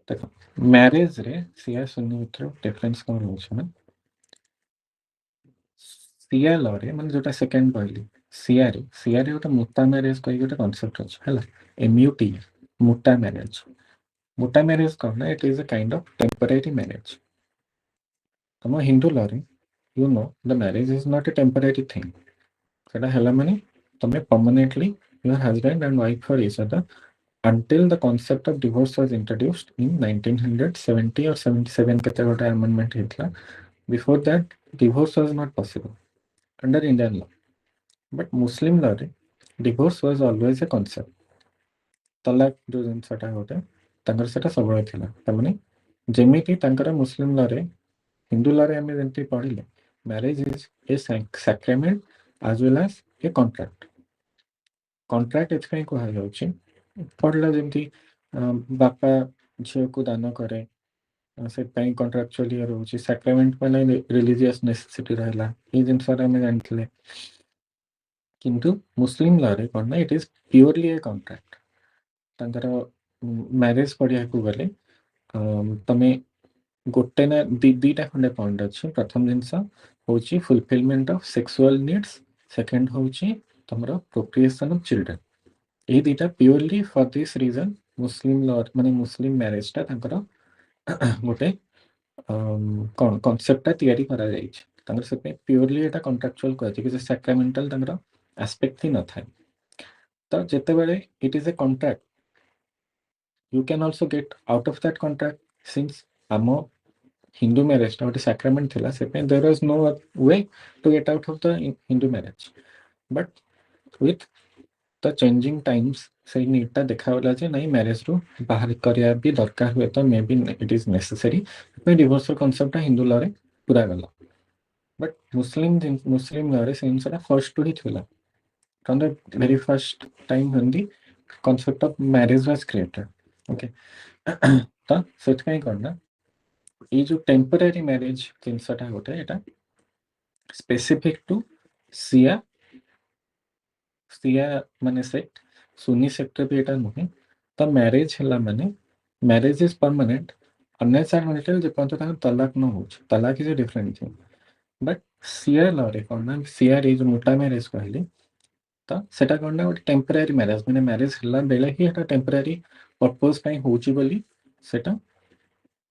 देखो मैरिज रे सिया सुन्नी भितर डिफरेन्स कौन रोचे ना सिया लॉ रे माने जोटा सेकंड कहली सिया रे गोटे मुता मैरिज कहि गोटे कांसेप्ट अछि हला एमयूटी मुता मैरिज कौन ना it is a kind of temporary marriage तुम हिंदू लॉ रे you know the marriage is not a temporary thing सेटा हला माने तुम permanently your husband and wife for each other until the concept of divorce was introduced in 1970 or 77 केते गोटे amendment हेतला before that divorce was not possible under Indian law but Muslim law रे divorce was always a concept तलाक जो जिनसटा होते तांकर सेटा सबळे थिला तमने जेमिति तांकर मुस्लिम लॉ रे हिंदू लॉ रे हमें जेंति पढिले marriage is a sacrament as well as a contract एथि कहा जाउछि पढ़ला जेमती बापा झील को दान करे से कॉन्ट्राक्चुअली रोचे सैक्रामेंट माने रिलीजियस नेसेसिटी रहला ये जिनस आम जानते किंतु मुस्लिम लॉ रे कौन ना it is purely a contract तांकर मैरिज पढ़िया को गले तमे गोटे ना दीटा खंडे पॉइंट अच्छे प्रथम जिनस होची fulfilment of sexual needs second होची तमरो प्रोक्रिएशन ऑफ चिल्ड्रन ये दीटा purely for this reason Muslim law माने मुस्लिम मैरिज टा तांकर गोटे कौन कॉन्सेप्ट तैयारी करा जाइछ तांकर से प्योरली एटा कॉन्ट्रैक्चुअल कहै छै कि सैक्रामेंटल तांकर एस्पेक्ट ही न थाए तो जेते बेले it is a contract you can also get out of that contract since ଆମ Hindu marriage टा गोटे sacrament थिला से there was no way to get out of the Hindu marriage but with the changing times से नीडटा देखागला जे नहीं marriage रु बाहर करिया भी दरकार हुए तो may be it is necessary divorce concept Hindu law रे पूरा गला बट मुस्लिम लॉ रे से जिनसटा फर्स्ट ही थिला from the very first time when the concept of marriage was created okay तो से करना ये जो टेम्पररी मैरिज जिनसटा गोटे एटा स्पेसिफिक टू सिया माने सेक्ट सुन्नी सेक्ट भी एटा नुहे तो मैरिज हला माने marriage is permanent unless and until जे पर्यंत तांकर तलाक न हो तलाक is a different thing but सिया लॉ रे कोन ना सिया रे जो मोटा मैरिज कहली तो सेटा कोन ना गोटे टेम्पररी मैरिज माने मैरिज हला बेले ही एटा टेम्पररी पर्पस पई होची बोली सेटा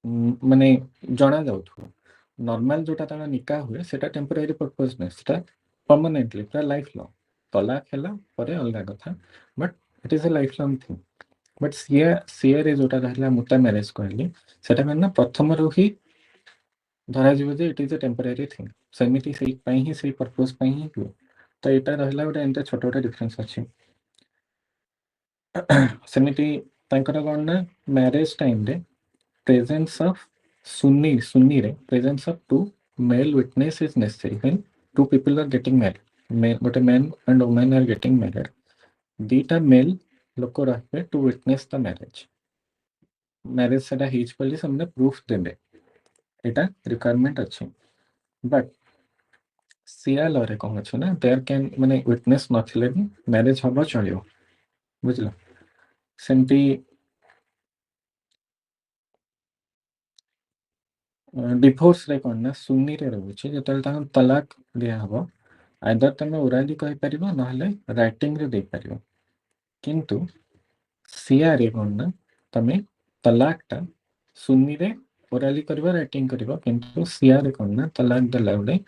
माने जना जाउथु नॉर्मल जोटा ताना निकाह हुए सेटा टेम्पररी पर्पस नै सेटा परमानेंटली पूरा लाइफ लॉन्ग तलाक हला परे अलगा कथा but it is A life long thing but Siya रे जोटा रहला मुता मैरिज कहली सेटा ना प्रथम रु ही धरा जीव जे it is a temporary thing सेमिति सेही पई ही सेही पर्पस पई ही हुए तो एटा रहला गोटे एंते छोट छोट डिफरेंस अछि सेमिति तांकर कोन ना मैरिज टाइम रे presence of Sunni रे presence of two male witness is necessary when two people are getting married. But a man and woman are getting married. दीटा मेल लोक रहे two witness the marriage marriage सेटा हिज पली हमने proof देबे एटा requirement अछि बट सिया लॉ रे कौन अच्छे ना देयर कैन माने विटनेस नथिले भी मैरिज हबो चलियो बुझलो सेमती डिवोर्स रे कौन ना सुन्नी रे रहउछि जेतल ता तलाक दिया हबो आइदर तमे ओराली कहि परिबो नहले राइटिंग रे दे परिबो किंतु सिया रे कौन ना तमे तलाक टा सुन्नी रे ओराली करबो राइटिंग करबो किंतु सिया रे कौन ना तलाक देला बेले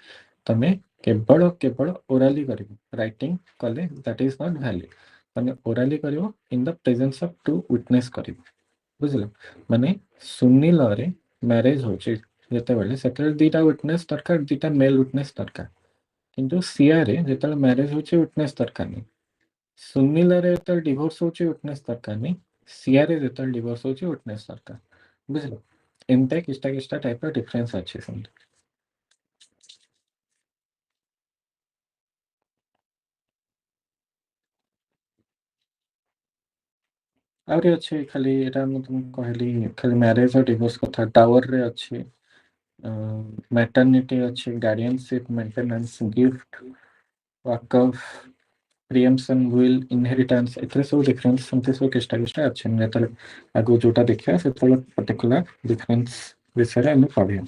तमे केवल केवल ओराली करिवो राइटिंग कले दैट इज नॉट वैलिड तमे ओराली करिवो in the presence of two witness करिवो बुझलो माने सुन्नी लॉ रे मैरिज होची जेतेबेले सेतेबेले दीटा विटनेस दरकार दीटा मेल विटनेस दरकार किंतु सिया रे जेतेबेले मैरिज होची विटनेस दरकार नहीं सुन्नी लॉ रे जेतेबेले डिवोर्स होची विटनेस दरकार नहीं सिया रे जेतेबेले डिवोर्स होची विटनेस दरकार बुझलो एमते किस्ता किस्ता टाइप ऑफ डिफरेंस अछि समझ आउरी अच्छे खाली एटा मैं तुमको कहली खाली मैरिज और डिवोर्स कथा टावर रे अच्छे मैटरनिटी अच्छे गार्डियनशिप मेंटेनेंस गिफ्ट वाकफ प्रियम्पशन विल इनहेरिटेंस एथरे सब डिफरेंस समते सब किस्टा किस्टा अच्छे नेतले आगु जोटा देखिया सेतले पर्टिकुलर डिफरेंस विषय रे हम पढिया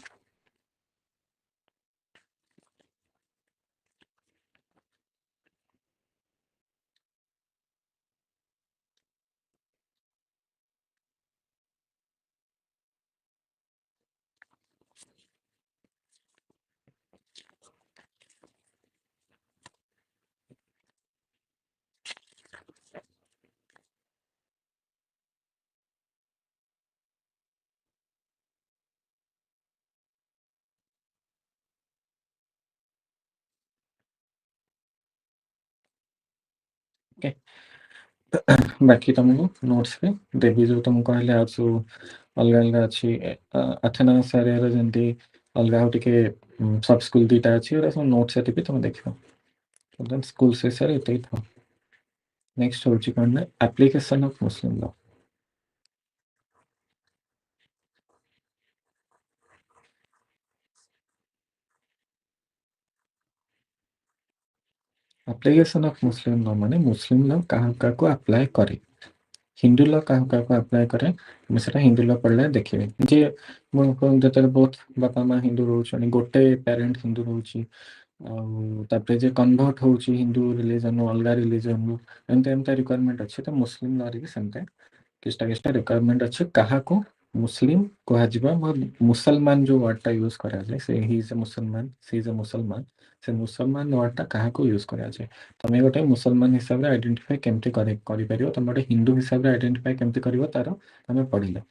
ओके बाकी तुमको नोट्स रे देबी जो तुम कहले आ सु अलगा अलगा अच्छी अथेना सारे जेंती अलगा हो टिके सब स्कूल दीटा अच्छी और सब नोट्स से भी तुम देखियो then स्कूल से सर एते ही था नेक्स्ट होची कौन ना application of Muslim law application of Muslim law माने मुस्लिम लॉ कहाँ कहाँ को अप्लाई करे हिंदू लॉ कहाँ कहाँ को अप्लाई करे मैं सेटा हिंदू लॉ पढ़ले देखिबे जे मो जते बहुत बापा माँ हिंदू रहउछनी गोटे पेरेंट हिंदू रहउची तापर जे कन्वर्ट होची हिंदू रिलीजन अलगा रिलीजन एमते एमते रिक्वायरमेंट अच्छे तो मुस्लिम लॉ रे भी सेमते किस्टा किस्टा रिक्वायरमेंट अच्छे कहा को मुस्लिम कहा जिबा मुसलमान जो वर्ड टा यूज करा जाए से ही इज अ मुसलमान सी इज अ मुसलमान से मुसलमान वर्ड टा कहा को यूज करा जाए तमे गोटे मुसलमान हिसाब रे आइडेंटिफाई केमते करे करि परियो तमे गोटे हिंदू हिसाब रे आइडेंटिफाई केमते करिवो तारो तमे पढिले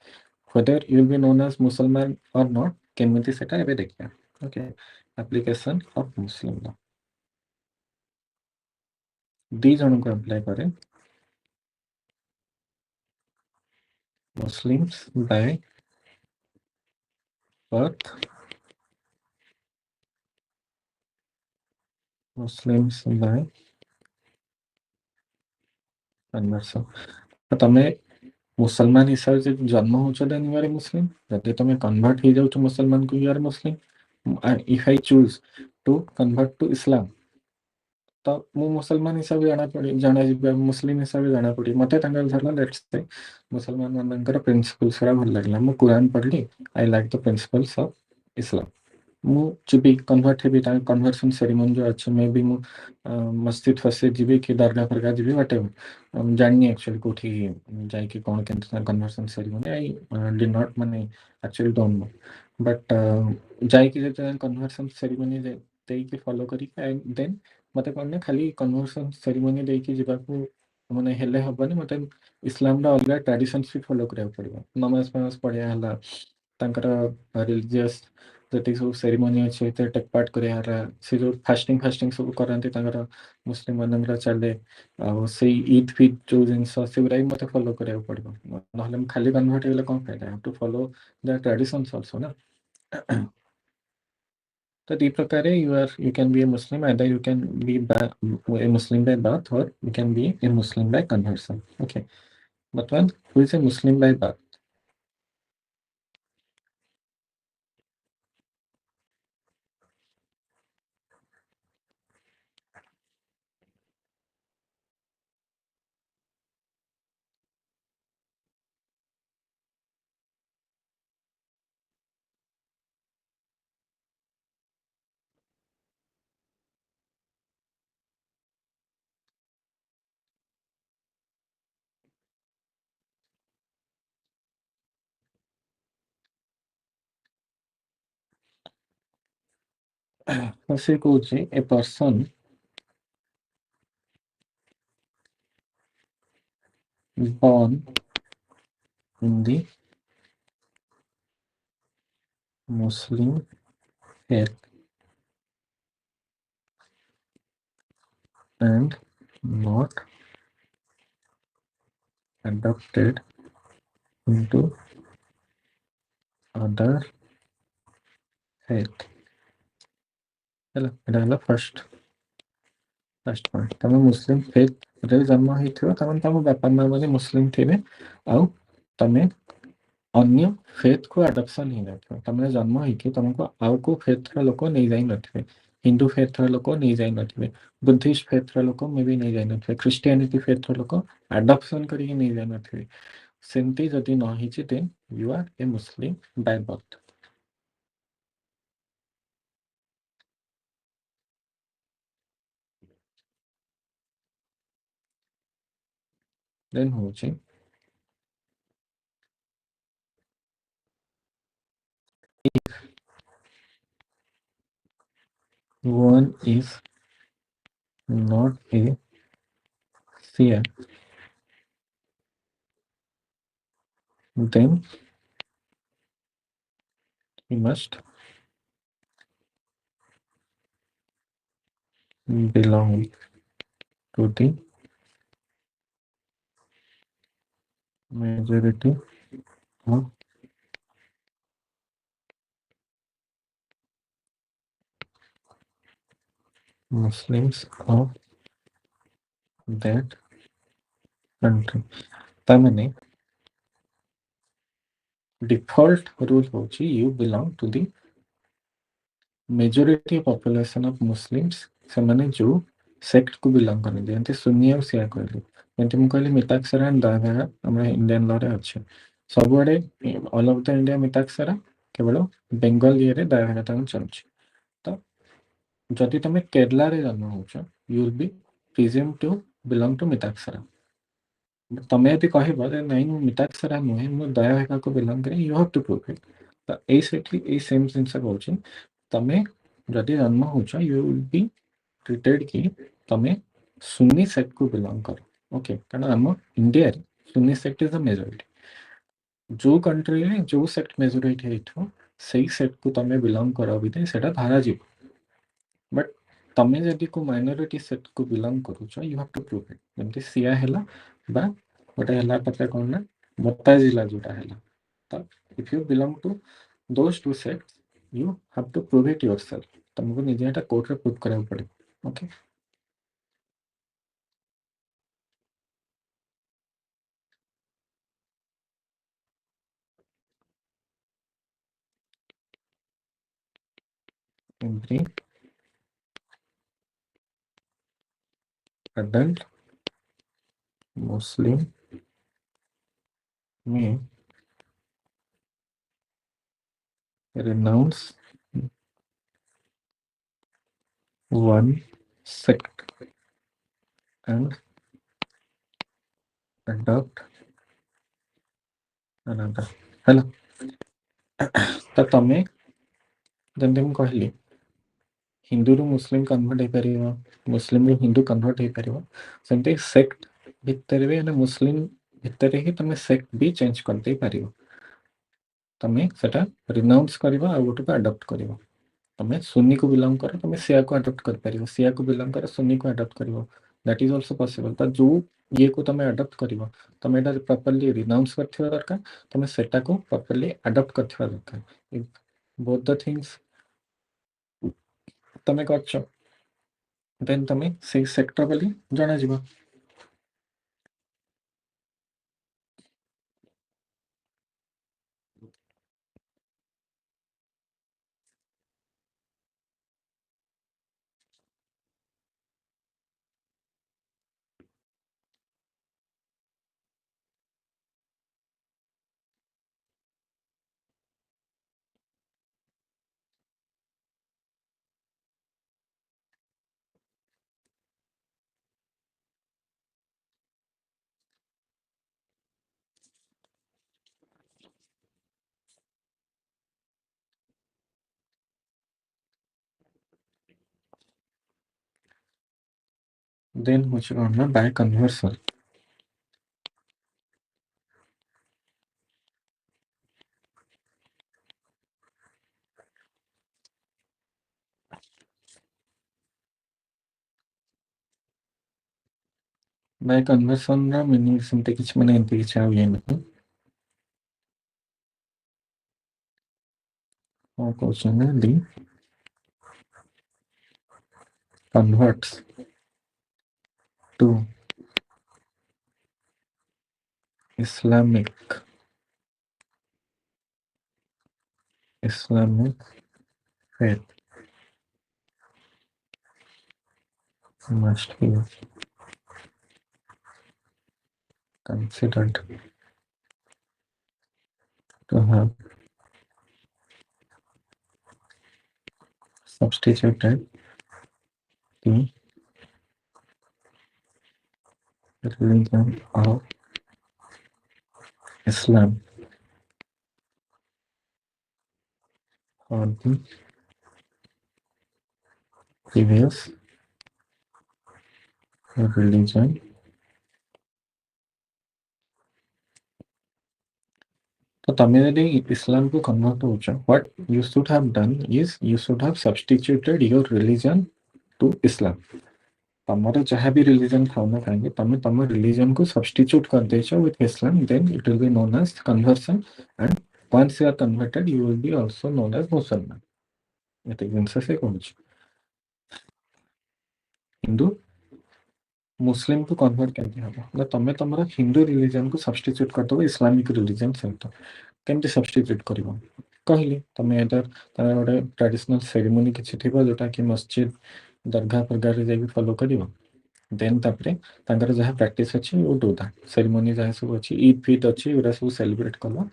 whether you will be known as मुसलमान or not केमिति सेटा एबे देखिया okay application of Muslim law दी जन को अप्लाई करे Muslims by birth Muslims by conversion तो तमे मुसलमान हिसाब से जन्म होछ देन यू आर मुस्लिम जदि तमे कन्वर्ट हो जाउछ मुसलमान को you are Muslim if I choose to convert to Islam तो मु मुसलमान हिसाब से जाना पड़ी जाना जिबा मुस्लिम हिसाब से जाना पड़ी मते तांगल धरला लेट्स से मुसलमान मानकर प्रिंसिपल्स रा भल लागला मु कुरान पढ़ली I like the principles of Islam ମୁଁ ଯିବି କନଭର୍ଟ ହେବି ତାଙ୍କ କନଭର୍ସନ ସେରିମନି ଯୋଉ ଅଛି ମେ ବି ମୁଁ ମସଜିଦ ଫସଜିଦ ଯିବି କି ଦରଗା ଫରଗା ଯିବି whatever ମୁଁ ଜାଣିନି ଆକ୍ଚୁଆଲି କୋଉଠି ଯାଇକି କଣ କେମିତି ତାଙ୍କ conversion ceremony I D not ମାନେ ଆକ୍ଚୁଆଲି ଡୋଣ୍ଟ नो ବଟ୍ ଯାଇକି ଯେତେବେଳେ କନଭର୍ସନ ସେରିମନି ଦେଇକି ଫଲୋ କରିକି ଦେନ୍ ମତେ କଣ ନା ଖାଲି କନଭର୍ସନ ସେରିମନି ଦେଇକି ଯିବାକୁ ମାନେ ହେଲେ ହବନି ମତେ ଇସଲାମର ଅଲଗା ଟ୍ରାଡିସନ୍ସ ବି ଫଲୋ କରିବାକୁ ପଡିବ ନମାଜ ଫମାଜ ପଢିବା ହେଲା ତାଙ୍କର ରିଲିଜିୟସ୍ ଯେତିକି ସବୁ ସେରିମନି ଅଛି ସେଥିରେ ଟେକ୍ ପାର୍ଟ କରିବା ହେଲା ସେ ଯୋଉ ଫାଷ୍ଟିଂ ଫାଷ୍ଟିଂ ସବୁ କରନ୍ତି ତାଙ୍କର ମୁସଲିମ ମାନଙ୍କର ଚାଲେ ଆଉ ସେଇ ଇଦ୍ ଫିଦ୍ ଯୋଉ ଜିନିଷ ସେଗୁରା ବି ମତେ ଫଲୋ କରିବାକୁ ପଡିବ ନହେଲେ ମୁଁ ଖାଲି କନଭର୍ଟ ହେଇଗଲେ କଣ ଫାଇଦା I have to follow the traditions also ନା तो दी प्रकारे you can be a Muslim either you can be a Muslim by birth or you can be a Muslim by conversion okay बर्तमान who is a Muslim by birth तो से कहूँ a person born in the Muslim faith and not adopted into other faith. ହେଲା ଏଟା ହେଲା first point ତମେ ମୁସଲିମ ଫେଥରେ ଜନ୍ମ ହେଇଥିବ ତାମାନେ ତମ ବାପା ମା ମାନେ ମୁସଲିମ ଥିବେ ଆଉ ତମେ ଅନ୍ୟ ଫେଥକୁ ଆଡପସନ ହେଇନଥିବ ତମେ ଜନ୍ମ ହେଇକି ତମକୁ ଆଉ କୋଉ ଫେଥର ଲୋକ ନେଇଯାଇ ନଥିବେ ହିନ୍ଦୁ ଫେଥର ଲୋକ ନେଇଯାଇ ନଥିବେ ବୁଦ୍ଧିଷ୍ଟ ଫେଥର ଲୋକ ମେ ବି ନେଇଯାଇ ନଥିବେ ଖ୍ରୀଷ୍ଟିଆନିଟି ଫେଥର ଲୋକ ଆଡପସନ କରିକି ନେଇଯାଇ ନଥିବେ ସେମିତି ଯଦି ନ ହେଇଛି then you are a Muslim by birth then ହଉଛି one is not a Shia, then he must belong to the majority of Muslims of that country. तामने default rule होची you belong to the majority population of Muslims ସେମାନେ जो sect को belong करने ଯେମିତି ସୁନ୍ନି ଆଉ ଶିଆ କହିଲି ଯେମିତି ମୁଁ କହିଲି ମିତାକ୍ଷରା ଆଣ୍ଡ ଦୟାଭାଗା ଆମର ଇଣ୍ଡିଆନ ଲରେ ଅଛି ସବୁଆଡେ all over the India Mitakshara କେବଳ ବେଙ୍ଗଲ ଇଏରେ ଦୟାଭାଗା ତାଙ୍କୁ ଚାଲୁଛି ତ ଯଦି ତମେ କେରଳାରେ ଜନ୍ମ ହଉଛ you will be presume to belong to Mitakshara ତମେ ଯଦି କହିବ ଯେ ନାଇଁ ମୁଁ ମିତାକ୍ଷରା ନୁହେଁ ମୁଁ ଦୟାଭାଗାକୁ ବିଲଙ୍ଗ କରେ ୟୁ ହାଭ୍ ଟୁ ପ୍ରୁଭ୍ ଇଟ୍ ତ ଏଇ ସେମ୍ ଜିନିଷ କହୁଛି ତମେ ଯଦି ଜନ୍ମ ହଉଛ ୟୁ ୱିଲ୍ ବି ट्रीटेड कि तमे सुन्नी सेक्ट को बिलोंग करो ओके कारण आम इंडिया रे Sunni sect is the majority जो कंट्री रे जो सेक्ट मेजॉरिटी हेइथो सेई सेक्ट को तमे बिलोंग करो बिते सेटा धारा जीव बट तमे जदि को माइनॉरिटी सेक्ट को बिलोंग करूछ you have to prove it जेमति सिया हैला बा गोटे हैला पता कोन ना मोताजिला जोटा हैला तो if you belong to those two sects you have to prove it yourself तुमको निजे एटा कोर्ट रे प्रूव करबा पड़े okay every adult Muslim may renounce one sect and adopt another. ହେଲା ତ ତମେ ଯେମିତି ମୁଁ କହିଲି ହିନ୍ଦୁରୁ ମୁସଲିମ କନଭର୍ଟ ହେଇପାରିବ ମୁସଲିମରୁ ହିନ୍ଦୁ କନଭର୍ଟ ହେଇପାରିବ ସେମିତି ସେକ୍ଟ ଭିତରେ ବି ମୁସଲିମ ଭିତରେ ହିଁ ତମେ ସେକ୍ଟ ବି ଚେଞ୍ଜ କରିଦେଇ ପାରିବ ତମେ ସେଟା ରିନାଉନ୍ସ କରିବ ଆଉ ଗୋଟେକୁ ଆଡପ୍ଟ କରିବ ତମେ ସୁନ୍ନି को बिलोंग करो ତମେ ଶିଆକୁ ଆଡପ୍ଟ କରିପାରିବ ଶିଆକୁ ବିଲଙ୍ଗ କର ସୁନ୍ନିକୁ ଆଡପ୍ଟ କରିବ ଦ୍ୟାଟ୍ ଇଜ ଅଲସୋ ପସିବଲ ତ ଯୋଉ ଇଏକୁ ତମେ ଆଡପ୍ଟ କରିବ ତମେ ଏଟା ପ୍ରପରଲି ରିନାଉନ୍ସ କରିଥିବା ଦରକାର ତମେ ସେଟାକୁ ପ୍ରପରଲି ଆଡପ୍ଟ କରିଥିବା ଦରକାର ବୋଥ ଦ ଥିଙ୍ଗସ ତମେ କରିଛ ଦେନ୍ ତମେ ସେଇ ସେକ୍ଟର ବୋଲି ଜଣାଯିବ देन होची कोन ना बाय कन्वर्सन बाय कन्वर्सन रा मीनिंग सेमते किछ माने एंती किछ आ येन ओ क्वेश्चन है दी converts to Islamic faith must be considered to have substituted the religion of Islam for the previous religion. So तमे यदि इस्लाम को convert होचो, what you should have done is you should have substituted your religion to Islam. तमरो जहाँ भी religion थाउ ना कहेंगे तमे तम religion को सब्स्टिट्यूट कर देछो with Islam, then it will be known as conversion, and once you are converted you will be also known as Musliman. एते जिनसे से कहूछ हिंदू मुस्लिम को कन्वर्ट करके हबो ना तमे तमरा हिंदू रिलीजन को सब्स्टिट्यूट कर दो इस्लामिक रिलीजन सहित केमती सब्स्टिट्यूट करिवो कहली तमे एटा तार गोटे ट्रेडिशनल सेरेमनी किछि थिबो जोटा कि मस्जिद दरगाह परगाह रे जाई फॉलो करिवो देन तापरे तांकर जहाँ प्रैक्टिस अछि वो डू दैट सेरेमनी जहाँ सब अछि ईद फीद अछि उरा सब सेलिब्रेट कलो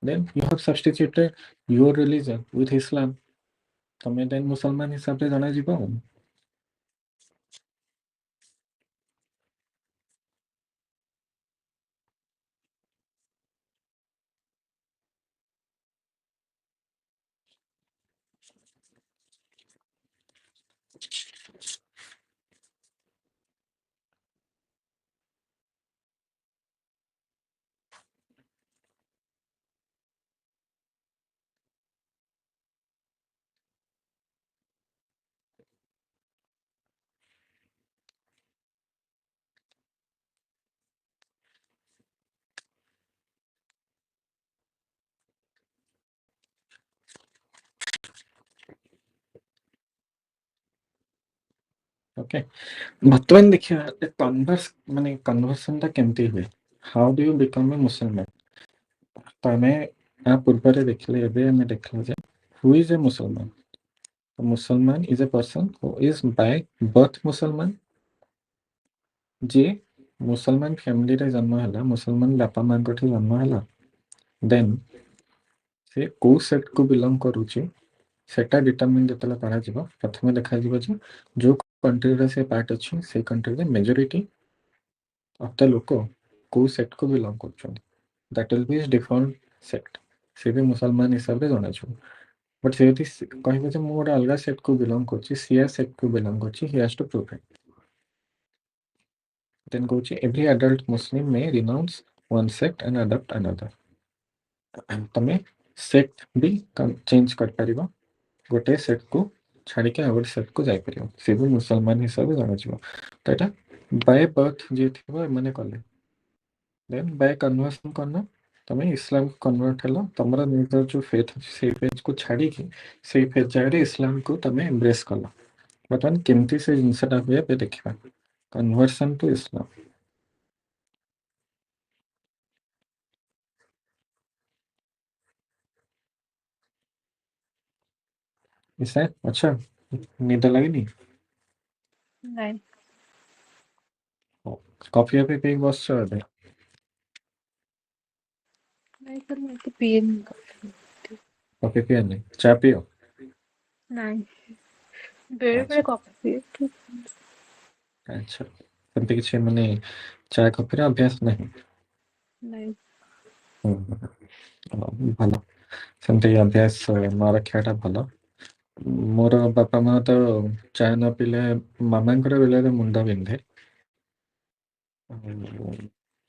then you have substituted your religion with Islam तमे देन मुसलमान हिसाब से जाना जीवो ओके बर्तमान देखिए कन्वर्सन ता केमती हुए how do you become a मुसलमान तमे आ पूर्व देखले एबे हमें देखले जे हु इज ए मुसलमान मुसलमान is a person who is by birth मुसलमान जे मुसलमान फैमिली रे जन्म हला मुसलमान बापा मां को जन्म हला देन से को सेक्ट को बिलोंग करूची सेटा डिटरमिन जतला करा जिवो प्रथमे देखा जिवो जे जो कंट्री रे से पार्ट अछि से कंट्री रे मेजॉरिटी ऑफ द लोक को सेक्ट को बिलोंग करछन that will be different sect से भी मुसलमान हिसाब रे जଣା छु बट से यदि कहबे जे मो गोटे अलगा सेक्ट को बिलोंग करछि सिया सेक्ट को बिलोंग करछि he has to prove it देन कहछि every adult Muslim may renounce one sect and adopt another तमे सेक्ट भी चेंज कर परिबो गोटे सेट को छाड़ी के गोटे सेट को जाई परियो से भी मुसलमान हिसाब से जाना छिवो तो एटा बाय बर्थ जे थिबो माने कले देन बाय कन्वर्सन करना तमे इस्लाम को कन्वर्ट हलो तमरा निजर जो फेथ से फेथ को छाड़ी के से फेथ जारे इस्लाम को तमे एम्ब्रेस कलो बतन केमती से जिनसटा हुए पे देखिबा कन्वर्सन टू इस्लाम इसे अच्छा नींद लगी नहीं ନାଇଁ कॉफी पे पे बस दे ନାଇଁ ସାର୍ ମୁଁ ଏତେ ପିଏନି कॉफी पिए नहीं चाय पियो ନାଇଁ ବେଳେ ବେଳେ अच्छा କଫି ପିଏ अच्छा ସେମିତି କିଛି ମାନେ ଚା କଫିର ଅଭ୍ୟାସ ନାହିଁ ନାଇଁ ଭଲ ସେମିତି ଅଭ୍ୟାସ ନ ରଖିବାଟା ଭଲ ମୋର ବାପା ମା ତ ଚା ନ ପିଇଲେ ମାମାଙ୍କର ବେଳରେ ମୁଣ୍ଡ ବିନ୍ଧେ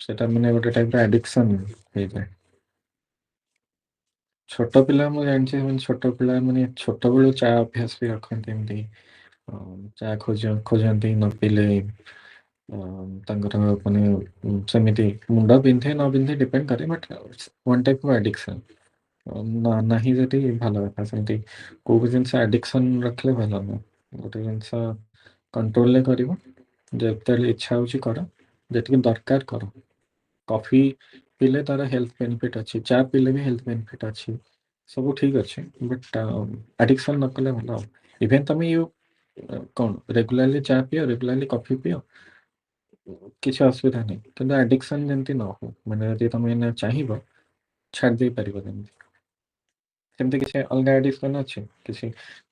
সেটা মানে ଗୋଟେ ଟାଇପ୍ର ଆଡିକ୍ସନ ହେଇଯାଏ। ଛୋଟ ପିଲା ମୁଁ ଜାଣିଛି ମାନେ ଛୋଟ ପିଲା ମାନେ ଛୋଟବେଳୁ ଚା ଅଭ୍ୟାସ ବି ରଖନ୍ତି ଏମିତି ଚା ଖୋଜନ୍ତି ନ ପିଇଲେ ତାଙ୍କର ମାନେ ସେମିତି ମୁଣ୍ଡ ବିନ୍ଧେ ନ ବିନ୍ଧେ ଡିପେଣ୍ଡ କରେ but one type of addiction ନାହିଁ ଯଦି ଭଲ କଥା ସେମିତି କୋଉ ବି ଜିନିଷ ଆଡିକ୍ସନ ରଖିଲେ ଭଲ ନୁହଁ। ଗୋଟେ ଜିନିଷ କଣ୍ଟ୍ରୋଲରେ କରିବ ଯେତେବେଳେ ଇଚ୍ଛା ହଉଛି କର ଯେତିକି ଦରକାର କର। କଫି ପିଇଲେ ତାର ହେଲ୍ଥ ବେନିଫିଟ୍ ଅଛି ଚା ପିଇଲେ ବି ହେଲ୍ଥ ବେନିଫିଟ୍ ଅଛି ସବୁ ଠିକ୍ ଅଛି ବଟ୍ ଆଡିକ୍ସନ ନ କଲେ ଭଲ ଆଉ ଇଭେନ୍ ତମେ କ'ଣ ରେଗୁଲାରଲି ଚା ପିଅ ରେଗୁଲାରଲି କଫି ପିଅ କିଛି ଅସୁବିଧା ନାହିଁ କିନ୍ତୁ ଆଡିକ୍ସନ ଯେମିତି ନ ହଉ ମାନେ ଯଦି ତମେ ଏଇନା ଚାହିଁବ ଛାଡ଼ି ଦେଇ ପାରିବ ଯେମିତି ସେମିତି କିଛି ଅଲଗା ଆଡିକ୍ସନ ଅଛି କିଛି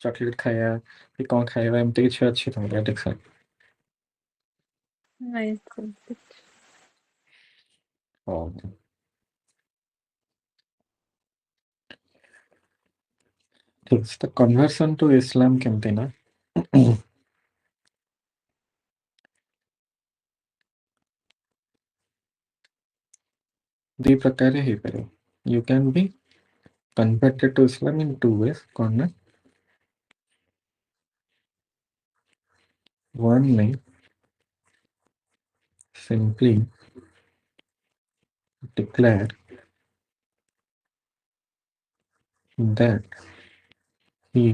ଚକୋଲେଟ୍ ଖାଇବା କି କ'ଣ ଖାଇବା ଏମିତି କିଛି ଅଛି ତମର ଆଡିକ୍ସନ? ନାଇଁ ସେମିତି ହଉ ଠିକ୍ ଅଛି ତ କନଭର୍ସନ ଟୁ ଇସଲାମ କେମିତି ନା ଦି ପ୍ରକାରରେ ହେଇପାରିବ you can be converted to Islam in two ways କ'ଣ ନା one may simply declare that he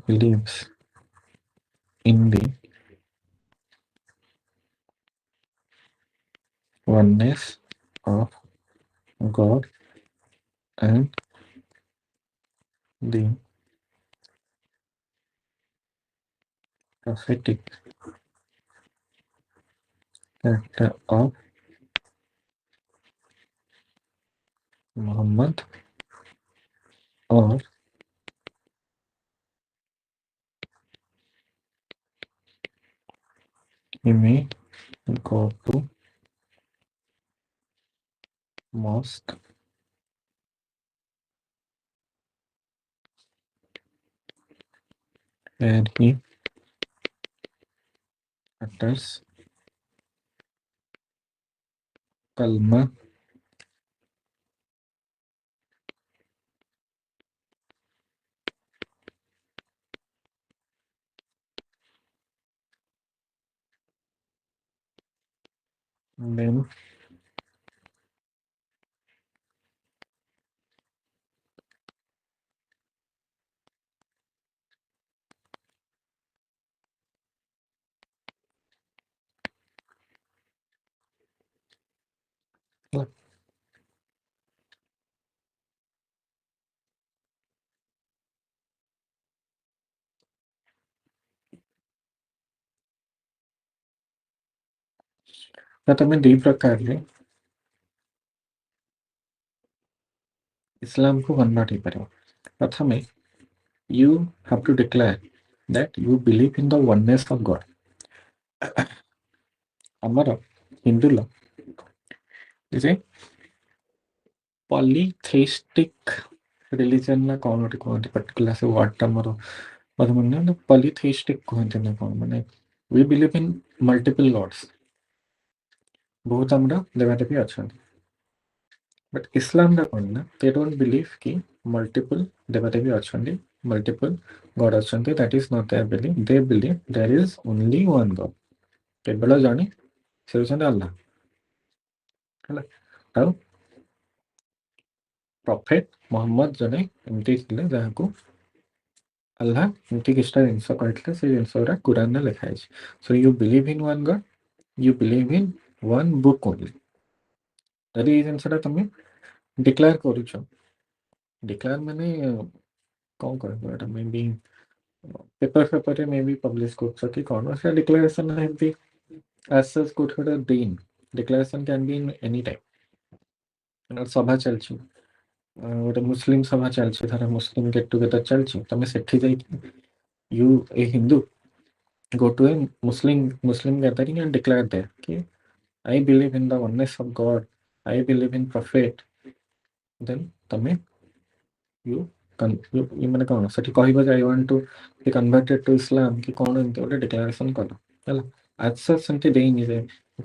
believes in the oneness of God and the prophetic character of Muhammad, or he may go to mosque where he utters kalma then ତ ତମେ ଦି ପ୍ରକାରରେ ଇସଲାମକୁ convert ହେଇପାରିବ। ପ୍ରଥମେ you have to declare that you believe in the oneness of God. ଆମର ହିନ୍ଦୁ ଲ ଯେ ପଲିଥେଇଷ୍ଟିକ religion ନା କ'ଣ ଗୋଟେ କୁହନ୍ତି ପର୍ଟିକୁଲାର ସେ ୱାର୍ଡଟା ମୋର ବୋଧେ ମନେ ନାହିଁ ପଲିଥେଇଷ୍ଟିକ କୁହନ୍ତି ନା କ'ଣ ମାନେ we believe in multiple gods ବହୁତ ଆମର ଦେବାଦେବୀ ଅଛନ୍ତି ବଟ୍ ଇସଲାମଟା କ'ଣ ନା they don't believe କି multiple ଦେବାଦେବୀ ଅଛନ୍ତି multiple God ଅଛନ୍ତି that is not their belief they believe there is only one God କେବଳ ଜଣେ ସେ ହେଉଛନ୍ତି ଆଲ୍ଲାହ ହେଲା ଆଉ ପ୍ରଫେଟ ମହମ୍ମଦ ଜଣେ ଏମିତି ଥିଲେ ଯାହାକୁ ଆଲ୍ଲାହ ଏମିତି କିଛିଟା ଜିନିଷ କହିଥିଲେ ସେ ଜିନିଷ ଗୁଡ଼ା କୁରାନରେ ଲେଖା ହେଇଛି so you believe in one God you believe in one book only ଯଦି ଏଇ ଜିନିଷଟା ତମେ ଡିକ୍ଲେୟାର କରୁଛ ଡିକ୍ଲେୟାର ମାନେ କ'ଣ କହିବ ଏଇଟା ମେ ବି ପେପର ଫେପରରେ ମେ ବି ପବ୍ଲିଶ କରୁଛ କି କ'ଣ ସେଟା ଡିକ୍ଲାରେସନ ଏମିତି ଆଜ କୋଉଠି ଗୋଟେ ଦେଇନି declaration can be in any time ସଭା ଚାଲିଛି ଗୋଟେ ମୁସଲିମ ସଭା ଚାଲିଛି ଧର ମୁସଲିମ ଗେଟ୍ ଟୁଗେଦର ଚାଲିଛି ତମେ ସେଠି ଯାଇକି U A Hindu go to a Muslim gathering and declare there कि I believe in the oneness of God, I believe in prophet, then ତମେ ମାନେ କ'ଣ ସେଠି କହିବ ଯେ I want to be converted to Islam କି କ'ଣ ଏମିତି ଗୋଟେ ଡିକ୍ଲାରେସନ କଲ ହେଲା ଆନ୍ସର ସେମିତି ଦେଇନି ଯେ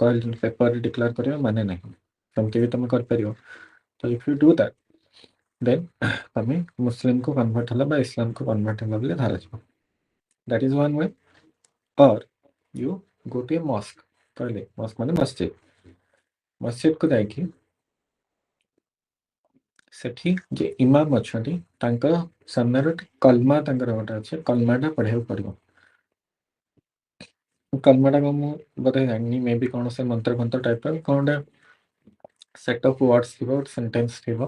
କହିଲି ପେପର ଡିକ୍ଲେୟାର କରିବା ମାନେ ନାହିଁ ସେମିତି ବି ତମେ କରିପାରିବ ତ if you do that then ତମେ ମୁସଲିମକୁ କନଭର୍ଟ ହେଲା ବା ଇସଲାମକୁ କନଭର୍ଟ ହେଲା ବୋଲି ଧରାଯିବ that is one way or you go to a mosque କହିଲେ ମସ୍କ ମାନେ ମସଜିଦକୁ ଯାଇକି ସେଠି ଯେ ଇମାମ ଅଛନ୍ତି ତାଙ୍କ ସାମ୍ନାରେ କଲମା ତାଙ୍କର ଗୋଟେ ଅଛି କଲମାଟା ପଢ଼ିବାକୁ ପଡ଼ିବ କଲମାଟା ମୁଁ ବୋଧେ ଜାଣିନି ମେ ବି କୌଣସି ମନ୍ତ୍ର ଫନ୍ତ୍ର ଟାଇପ୍ର କ'ଣ ଗୋଟେ ସେଟ୍ ଅଫ୍ ୱାର୍ଡସ୍ ଥିବ ଗୋଟେ ସେଣ୍ଟେନ୍ସ ଥିବ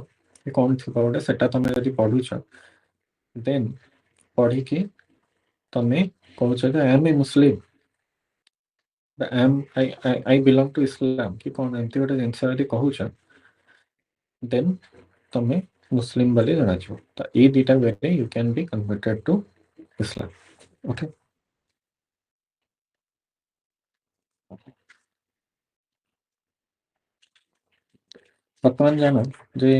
କି କ'ଣ ଥିବ ଗୋଟେ ସେଟା ତମେ ଯଦି ପଢ଼ୁଛ ଦେନ୍ ପଢ଼ିକି ତମେ କହୁଛ ଯେ I am a Muslim I belong to Islam କି କ'ଣ ଏମିତି ଗୋଟେ ଜିନିଷ ଯଦି କହୁଛ ଦେନ୍ ତମେ ମୁସଲିମ ବୋଲି ଜଣାଯିବ ତ ଏଇ ଦୁଇଟା ୱେରେ you can be converted to Islam okay ବର୍ତ୍ତମାନ ଜାଣ ଯେ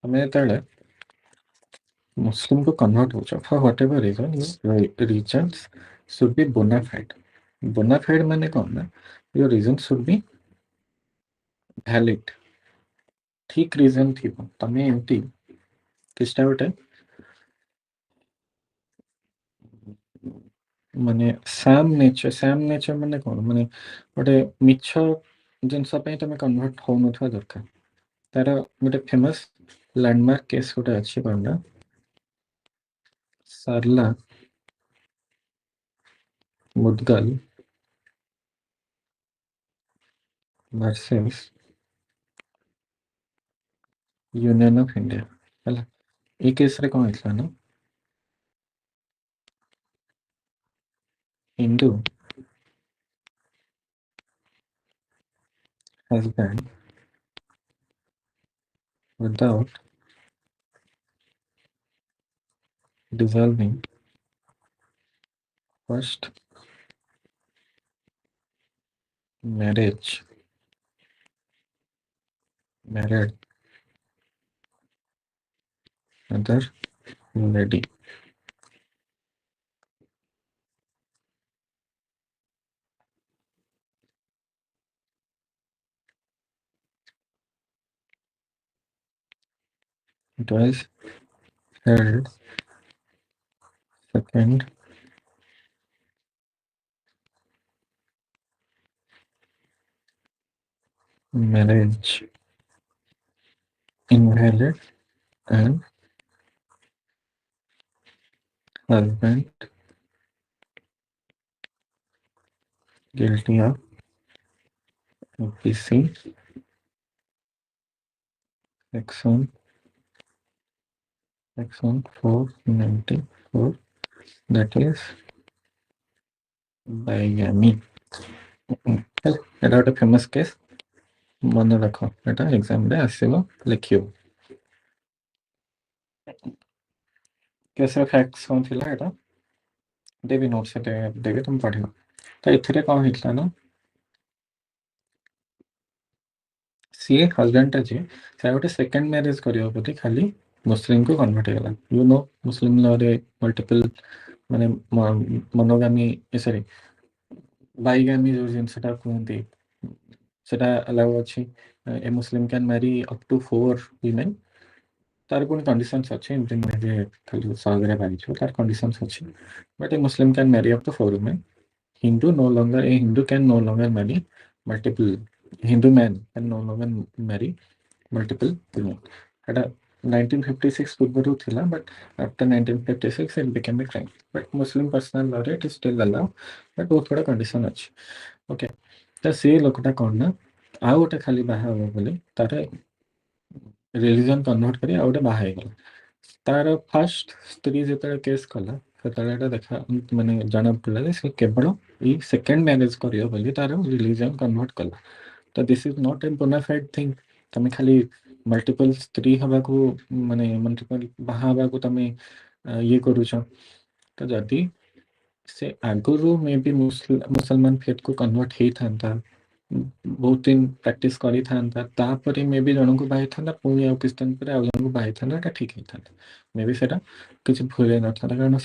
ତମେ ଯେତେବେଳେ ମୁସଲିମକୁ କନଭର୍ଟ ହେଉଛ for whatever reason reasons should be bona fide ମାନେ କ'ଣ ନା your reason should be valid ଠିକ୍ ରିଜନ୍ ଥିବ ତମେ ଏମିତି କିଛିଟା ଗୋଟେ ମାନେ ସାମ୍ ନେଚର ମାନେ କ'ଣ ମାନେ ଗୋଟେ ମିଛ ଜିନିଷ ପାଇଁ ତମେ କନଭର୍ଟ ହଉନଥିବା ଦରକାର ତାର ଗୋଟେ ଫେମସ୍ ଲ୍ୟାଣ୍ଡମାର୍କ କେସ୍ ଗୋଟେ ଅଛି କ'ଣ ନା ସାରଲା Mudgal versus union of India ହେଲା ଏଇ କେସ୍ରେ କ'ଣ ହେଇଥିଲା ନା Hindu has been without dissolving first married other lady it was held second marriage invalid and husband guilty of OPC section 494 that is bigamy এটা ଗୋଟେ ଫେମସ୍ କେସ୍ ମନେ ରଖ ଏଟା ଏକ୍ସାମ୍ରେ ଆସିବ ଲେଖିବ କେସ୍ର ଫ୍ୟାକ୍ଟସ୍ କ'ଣ ଥିଲା ଏଟା ଦେବି ନୋଟ୍ ସେଟା ଦେବି ତମେ ପଢ଼ିବ ତ ଏଥିରେ କ'ଣ ହେଇଥିଲା ନା ସିଏ ହଜବେଣ୍ଡଟା ଯିଏ ସେ ଗୋଟେ ସେକେଣ୍ଡ ମ୍ୟାରେଜ କରିବ ବୋଲି ଖାଲି ମୁସଲିମକୁ କନଭର୍ଟ ହେଇଗଲା ୟୁ ନୋ ମୁସଲିମ ଲରେ ମଲ୍ଟିପଲ ମାନେ ମନୋଗାମୀ ସରି ବାଇଗାମୀ ଯେଉଁ ଜିନିଷଟା କୁହନ୍ତି ସେଟା ଆଲାଉ ଅଛି a Muslim can marry up to 4 women ତାର ପୁଣି କଣ୍ଡିସନ୍ସ ଅଛି ଏମିତି ନୁହେଁ ଯେ ଖାଲି ସହଜରେ ବାହାରିଯିବ ତାର କଣ୍ଡିସନ୍ସ ଅଛି but A Muslim can marry up to 4 women Hindu no longer a Hindu can no longer marry multiple Hindu man can no longer marry multiple women. At 1956 ପୂର୍ବରୁ ଥିଲା but after 1956 it became a crime. But Muslim personal law it is still allowed but ବହୁତ ଗୁଡ଼ା condition ଅଛି okay ତ ସେ ଲୋକଟା କ'ଣ ନା ଆଉ ଗୋଟେ ଖାଲି ବାହା ହବ ବୋଲି ତାର ରିଲିଜନ କନଭର୍ଟ କରି ଆଉ ଗୋଟେ ବାହା ହେଇଗଲା ତାର ଫାଷ୍ଟ ସ୍ତ୍ରୀ ଯେତେବେଳେ କେସ୍ କଲା ସେତେବେଳେ ଏଇଟା ଦେଖା ମାନେ ଜଣାପଡ଼ିଲା ଯେ ସେ କେବଳ ଏଇ ସେକେଣ୍ଡ ମ୍ୟାରେଜ କରିବ ବୋଲି ତାର ରିଲିଜନ କନଭର୍ଟ କଲା ତ this is not a bona fide thing ତମେ ଖାଲି ମଲ୍ଟିପଲ ସ୍ତ୍ରୀ ହେବାକୁ ମାନେ ମଲ୍ଟିପଲ ବାହା ହେବାକୁ ତମେ ଇଏ କରୁଛ ତ ଯଦି ସେ ଆଗରୁ ମେ ବି ମୁସଲମାନ ଫେଥକୁ କନଭର୍ଟ ହେଇଥାନ୍ତା बहुत दिन प्रैक्टिस करी था तापर मे बी जन को बाई था पुणी आउ किछ दिन पर आउ जन को बाई था ठीक ही था मे बी सेटा किसी भूल न था कारण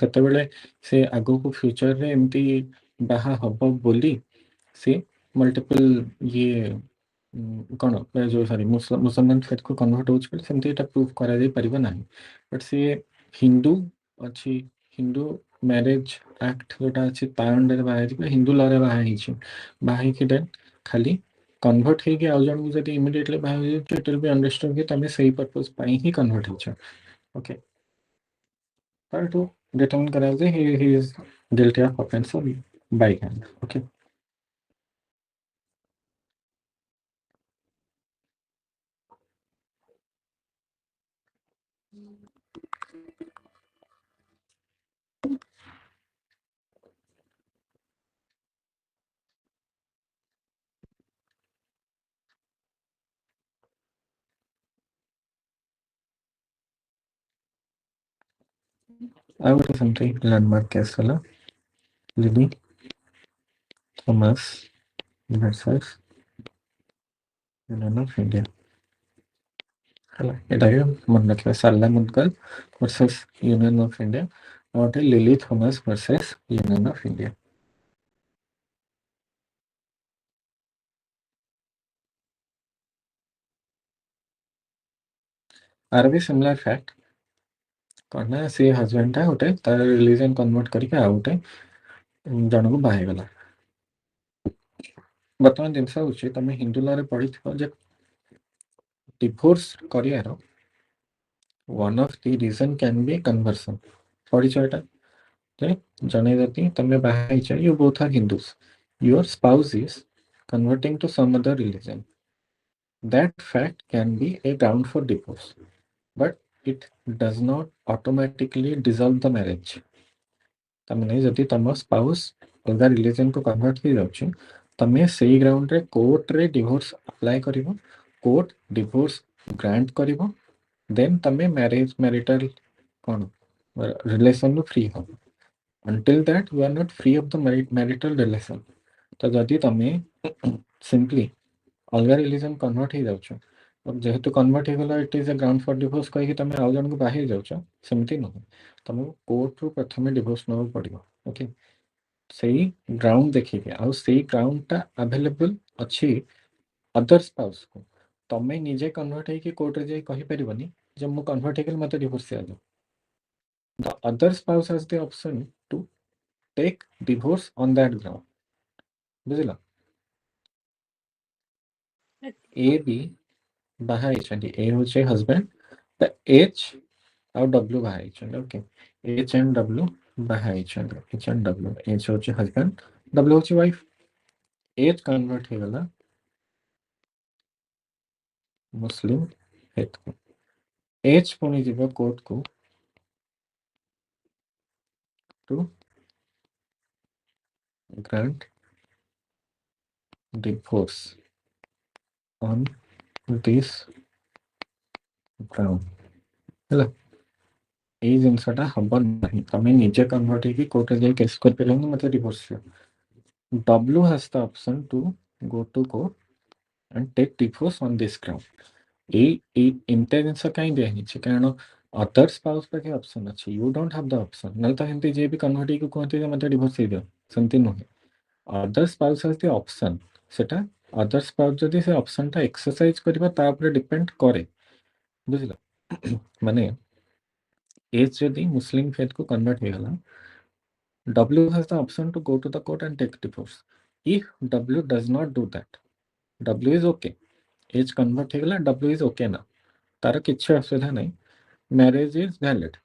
से आगो को फ्यूचर रे एमती बाहा हब बोली से मल्टीपल ये कौन जो सॉरी मुसलमान फेथ को कन्वर्ट होमती प्रूफ कर बट सी हिंदू अच्छी हिंदू मैरिज एक्ट जोटा अच्छी ता अंडर बाहर हिंदू लरे बाहर देन खाली कन्वर्ट होगी आउ जन को जब इमिडिएटली बाहर इट विल बी अंडरस्टूड कि तुम सही पर्पस ही कन्वर्ट हो ओके टू डिटरमिन करा he is guilty of offence of bike hand okay I would have something landmark case ହେଲା Lily Thomas versus Union of India ହେଲା ଏଟା ମନେ ରଖିବା ସାରଲା Mudgal versus Union of India ଆଉ ଗୋଟେ Lily Thomas versus Union of India आर भी similar fact कौन ना से हस्बैंड टा गोटे तार रिलीजन कन्वर्ट करके आउ गोटे जन को बाहे गला बर्तमान जिनस होची तमे हिंदू लॉ रे पढ़िथिबो जे डिवोर्स करियार one of the reason can be conversion पढ़िछ एटा जे जने जति तमे बाहे छ you both are Hindus your spouse is converting to some other religion that fact can be a ground for divorce but it does not automatically dissolve the marriage तमने जति तम स्पाउस अलगा रिलीजन को कन्वर्ट हो जाउछि तमे सेही ग्राउंड रे court रे डिवोर्स अप्लाई करिवो कोर्ट डिवोर्स ग्रांट करिवो देन तमे मैरिज मैरिटल कोन रिलेशन नु फ्री हो until that you are not free of the marital relation तो जदि तमे सिंपली अलगा रिलीजन कन्वर्ट हो जाउछ अब जेहेतु कन्वर्ट हो गला it is a ground for divorce कहि तमे आउ जन को बाहिर जाउछ सेमति न तमे कोर्ट रो प्रथमे डिवोर्स न पड़ियो ओके सही ग्राउंड देखिए आउ सही ग्राउंड टा अवेलेबल अच्छी अदर स्पाउस को तमे निजे कन्वर्ट है कि कोर्ट रे जाई कहि परिबनी जब मु कन्वर्ट हेगल मते डिवोर्स आ जाओ the other spouse has the option to take divorce on that ground बुझिला ए बी बाहा छंडी ए होचे हस्बैंड द एच आउ डब्ल्यू बाहा छंडी ओके एच एंड डब्ल्यू बाहा छंडी एच एंड डब्ल्यू एच होचे हस्बैंड डब्ल्यू होचे वाइफ एच कन्वर्ट हे गला मुस्लिम हेत को एच पुनी जीव कोर्ट को to grant divorce on this ground ହେଲା ଏଇ ଜିନିଷଟା ହବ ନାହିଁ ତମେ ନିଜେ କନଭର୍ଟ ହେଇକି କୋର୍ଟରେ ଯାଇ କେସ୍ କରିପାରିବନି ମତେ ଡିଭୋର୍ସ ଦିଅ W has the option to go to court and take divorce on this ground ଏଇ ଏମିତିଆ ଜିନିଷ କାହିଁ ଦିଆହେଇଛି କାରଣ ଅଦର ସ୍ପାଉସ ପାଖେ ଅପସନ୍ ଅଛି you don't have the option ନହେଲେ ତ ଏମିତି ଯିଏ ବି କନଭର୍ଟ ହେଇକି କୁହନ୍ତି ଯେ ମତେ ଡିଭୋର୍ସ ଦେଇଦିଅ ସେମିତି ନୁହେଁ ଅଦର ସ୍ପାଉସ ହାଜ୍ ଦ ଅପସନ୍ ସେଟା ଅଦର ସ୍ପାଉସ ଯଦି ସେ ଅପସନ୍ଟା ଏକ୍ସରସାଇଜ କରିବ ତା ଉପରେ ଡିପେଣ୍ଡ करे ବୁଝିଲ ମାନେ एज जदि मुस्लिम फेथ को कन्वर्ट हो गला W has the option to go to the court and take divorce if W does not do that W is okay as convert हो गला W is okay ना तार किछि असुविधा नहीं मैरिज इज वैलिड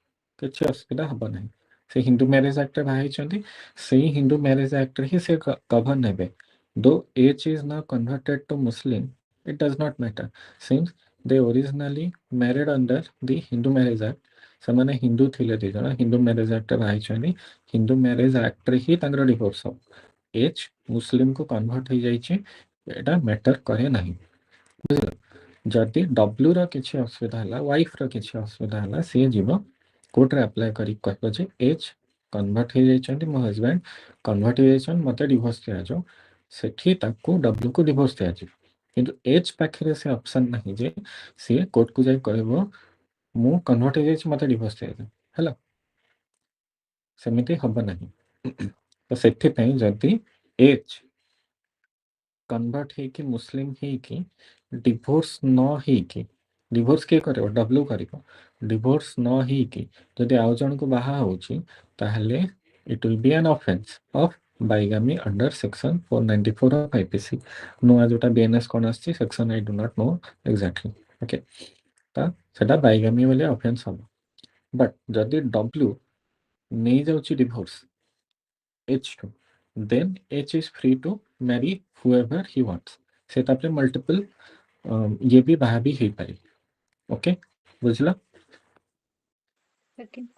किछि असुविधा हबो नहीं से हिंदू मैरिज एक्ट रे बाहाई छथि से हिंदू मैरिज एक्ट रे ही से कवर नेबे दो as is now converted to Muslim it does not matter since they originally married under the Hindu marriage act ସେମାନେ ହିନ୍ଦୁ ଥିଲେ ଦି ଜଣ ହିନ୍ଦୁ ମ୍ୟାରେଜ ଆକ୍ଟରେ ବାହାଇଛନ୍ତି ହିନ୍ଦୁ ମ୍ୟାରେଜ ଆକ୍ଟରେ ହିଁ ତାଙ୍କର ଡିଭୋର୍ସ ହବ ଏଜ ମୁସଲିମକୁ କନଭର୍ଟ ହେଇଯାଇଛି ଏଇଟା ମ୍ୟାଟର କରେ ନାହିଁ ବୁଝିଲ जदि डब्ल्यू ର କିଛି ଅସୁବିଧା ହେଲା ୱାଇଫ ର କିଛି ଅସୁବିଧା ହେଲା ସିଏ ଯିବ କୋର୍ଟରେ ଆପ୍ଲାଏ କରି କହିବ ଯେ ଏଜ କନଭର୍ଟ ହେଇଯାଇଛନ୍ତି ମୋ ହଜବେଣ୍ଡ କନଭର୍ଟ ହେଇଯାଇଛନ୍ତି ମତେ ଡିଭୋର୍ସ ଦିଆଯାଉ सेठी ताकू डब्ल्यू को डिवोर्स दिया जी किंतु एच पाखरे से ऑप्शन नहीं जे सी कोर्ट को जाय कहबो मु कन्वर्ट हो जाय मते डिवोर्स दिया हला सेमिति हबो नहीं तो सेठी पई जदी एच कन्वर्ट है कि मुस्लिम है कि डिवोर्स न है कि डिवोर्स के करे डब्ल्यू करिवो डिवोर्स न है कि जदी आउ जन को बाहा होची ताहले it will be an offence of bigamy under section 494 of IPC नुआ जोटा बीएनएस कोन आछि section I do not know exactly okay ता सेटा बाइगामी वाले ऑफेंस हम बट जदी डब्ल्यू नहीं जाउची divorce H2 then H is free to marry whoever he wants से तापरे मल्टीपल ये भी बाहा भी ही पारी ओके बुझला सेकंड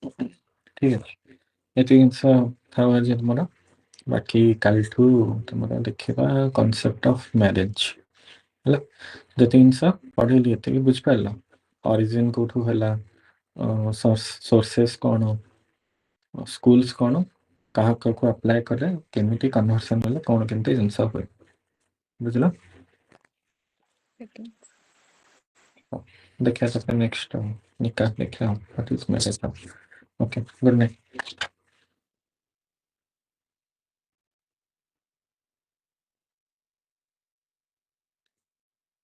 ठीक है एति जिनस था आज तुमरा बाकी काल ठू तुमरा देखिबा कांसेप्ट ऑफ मैरिज हला जति जिनस पढिली एति बुझ पाला ओरिजिन कोठू हला सोर्सेस कोन स्कूल्स कोन कहा को अप्लाई करे केमिति कन्वर्सन वाला कोन केमिति जिनस होय बुझला सेकंड देखिए तो नेक्स्ट निकाह देखिए what is marriage okay good night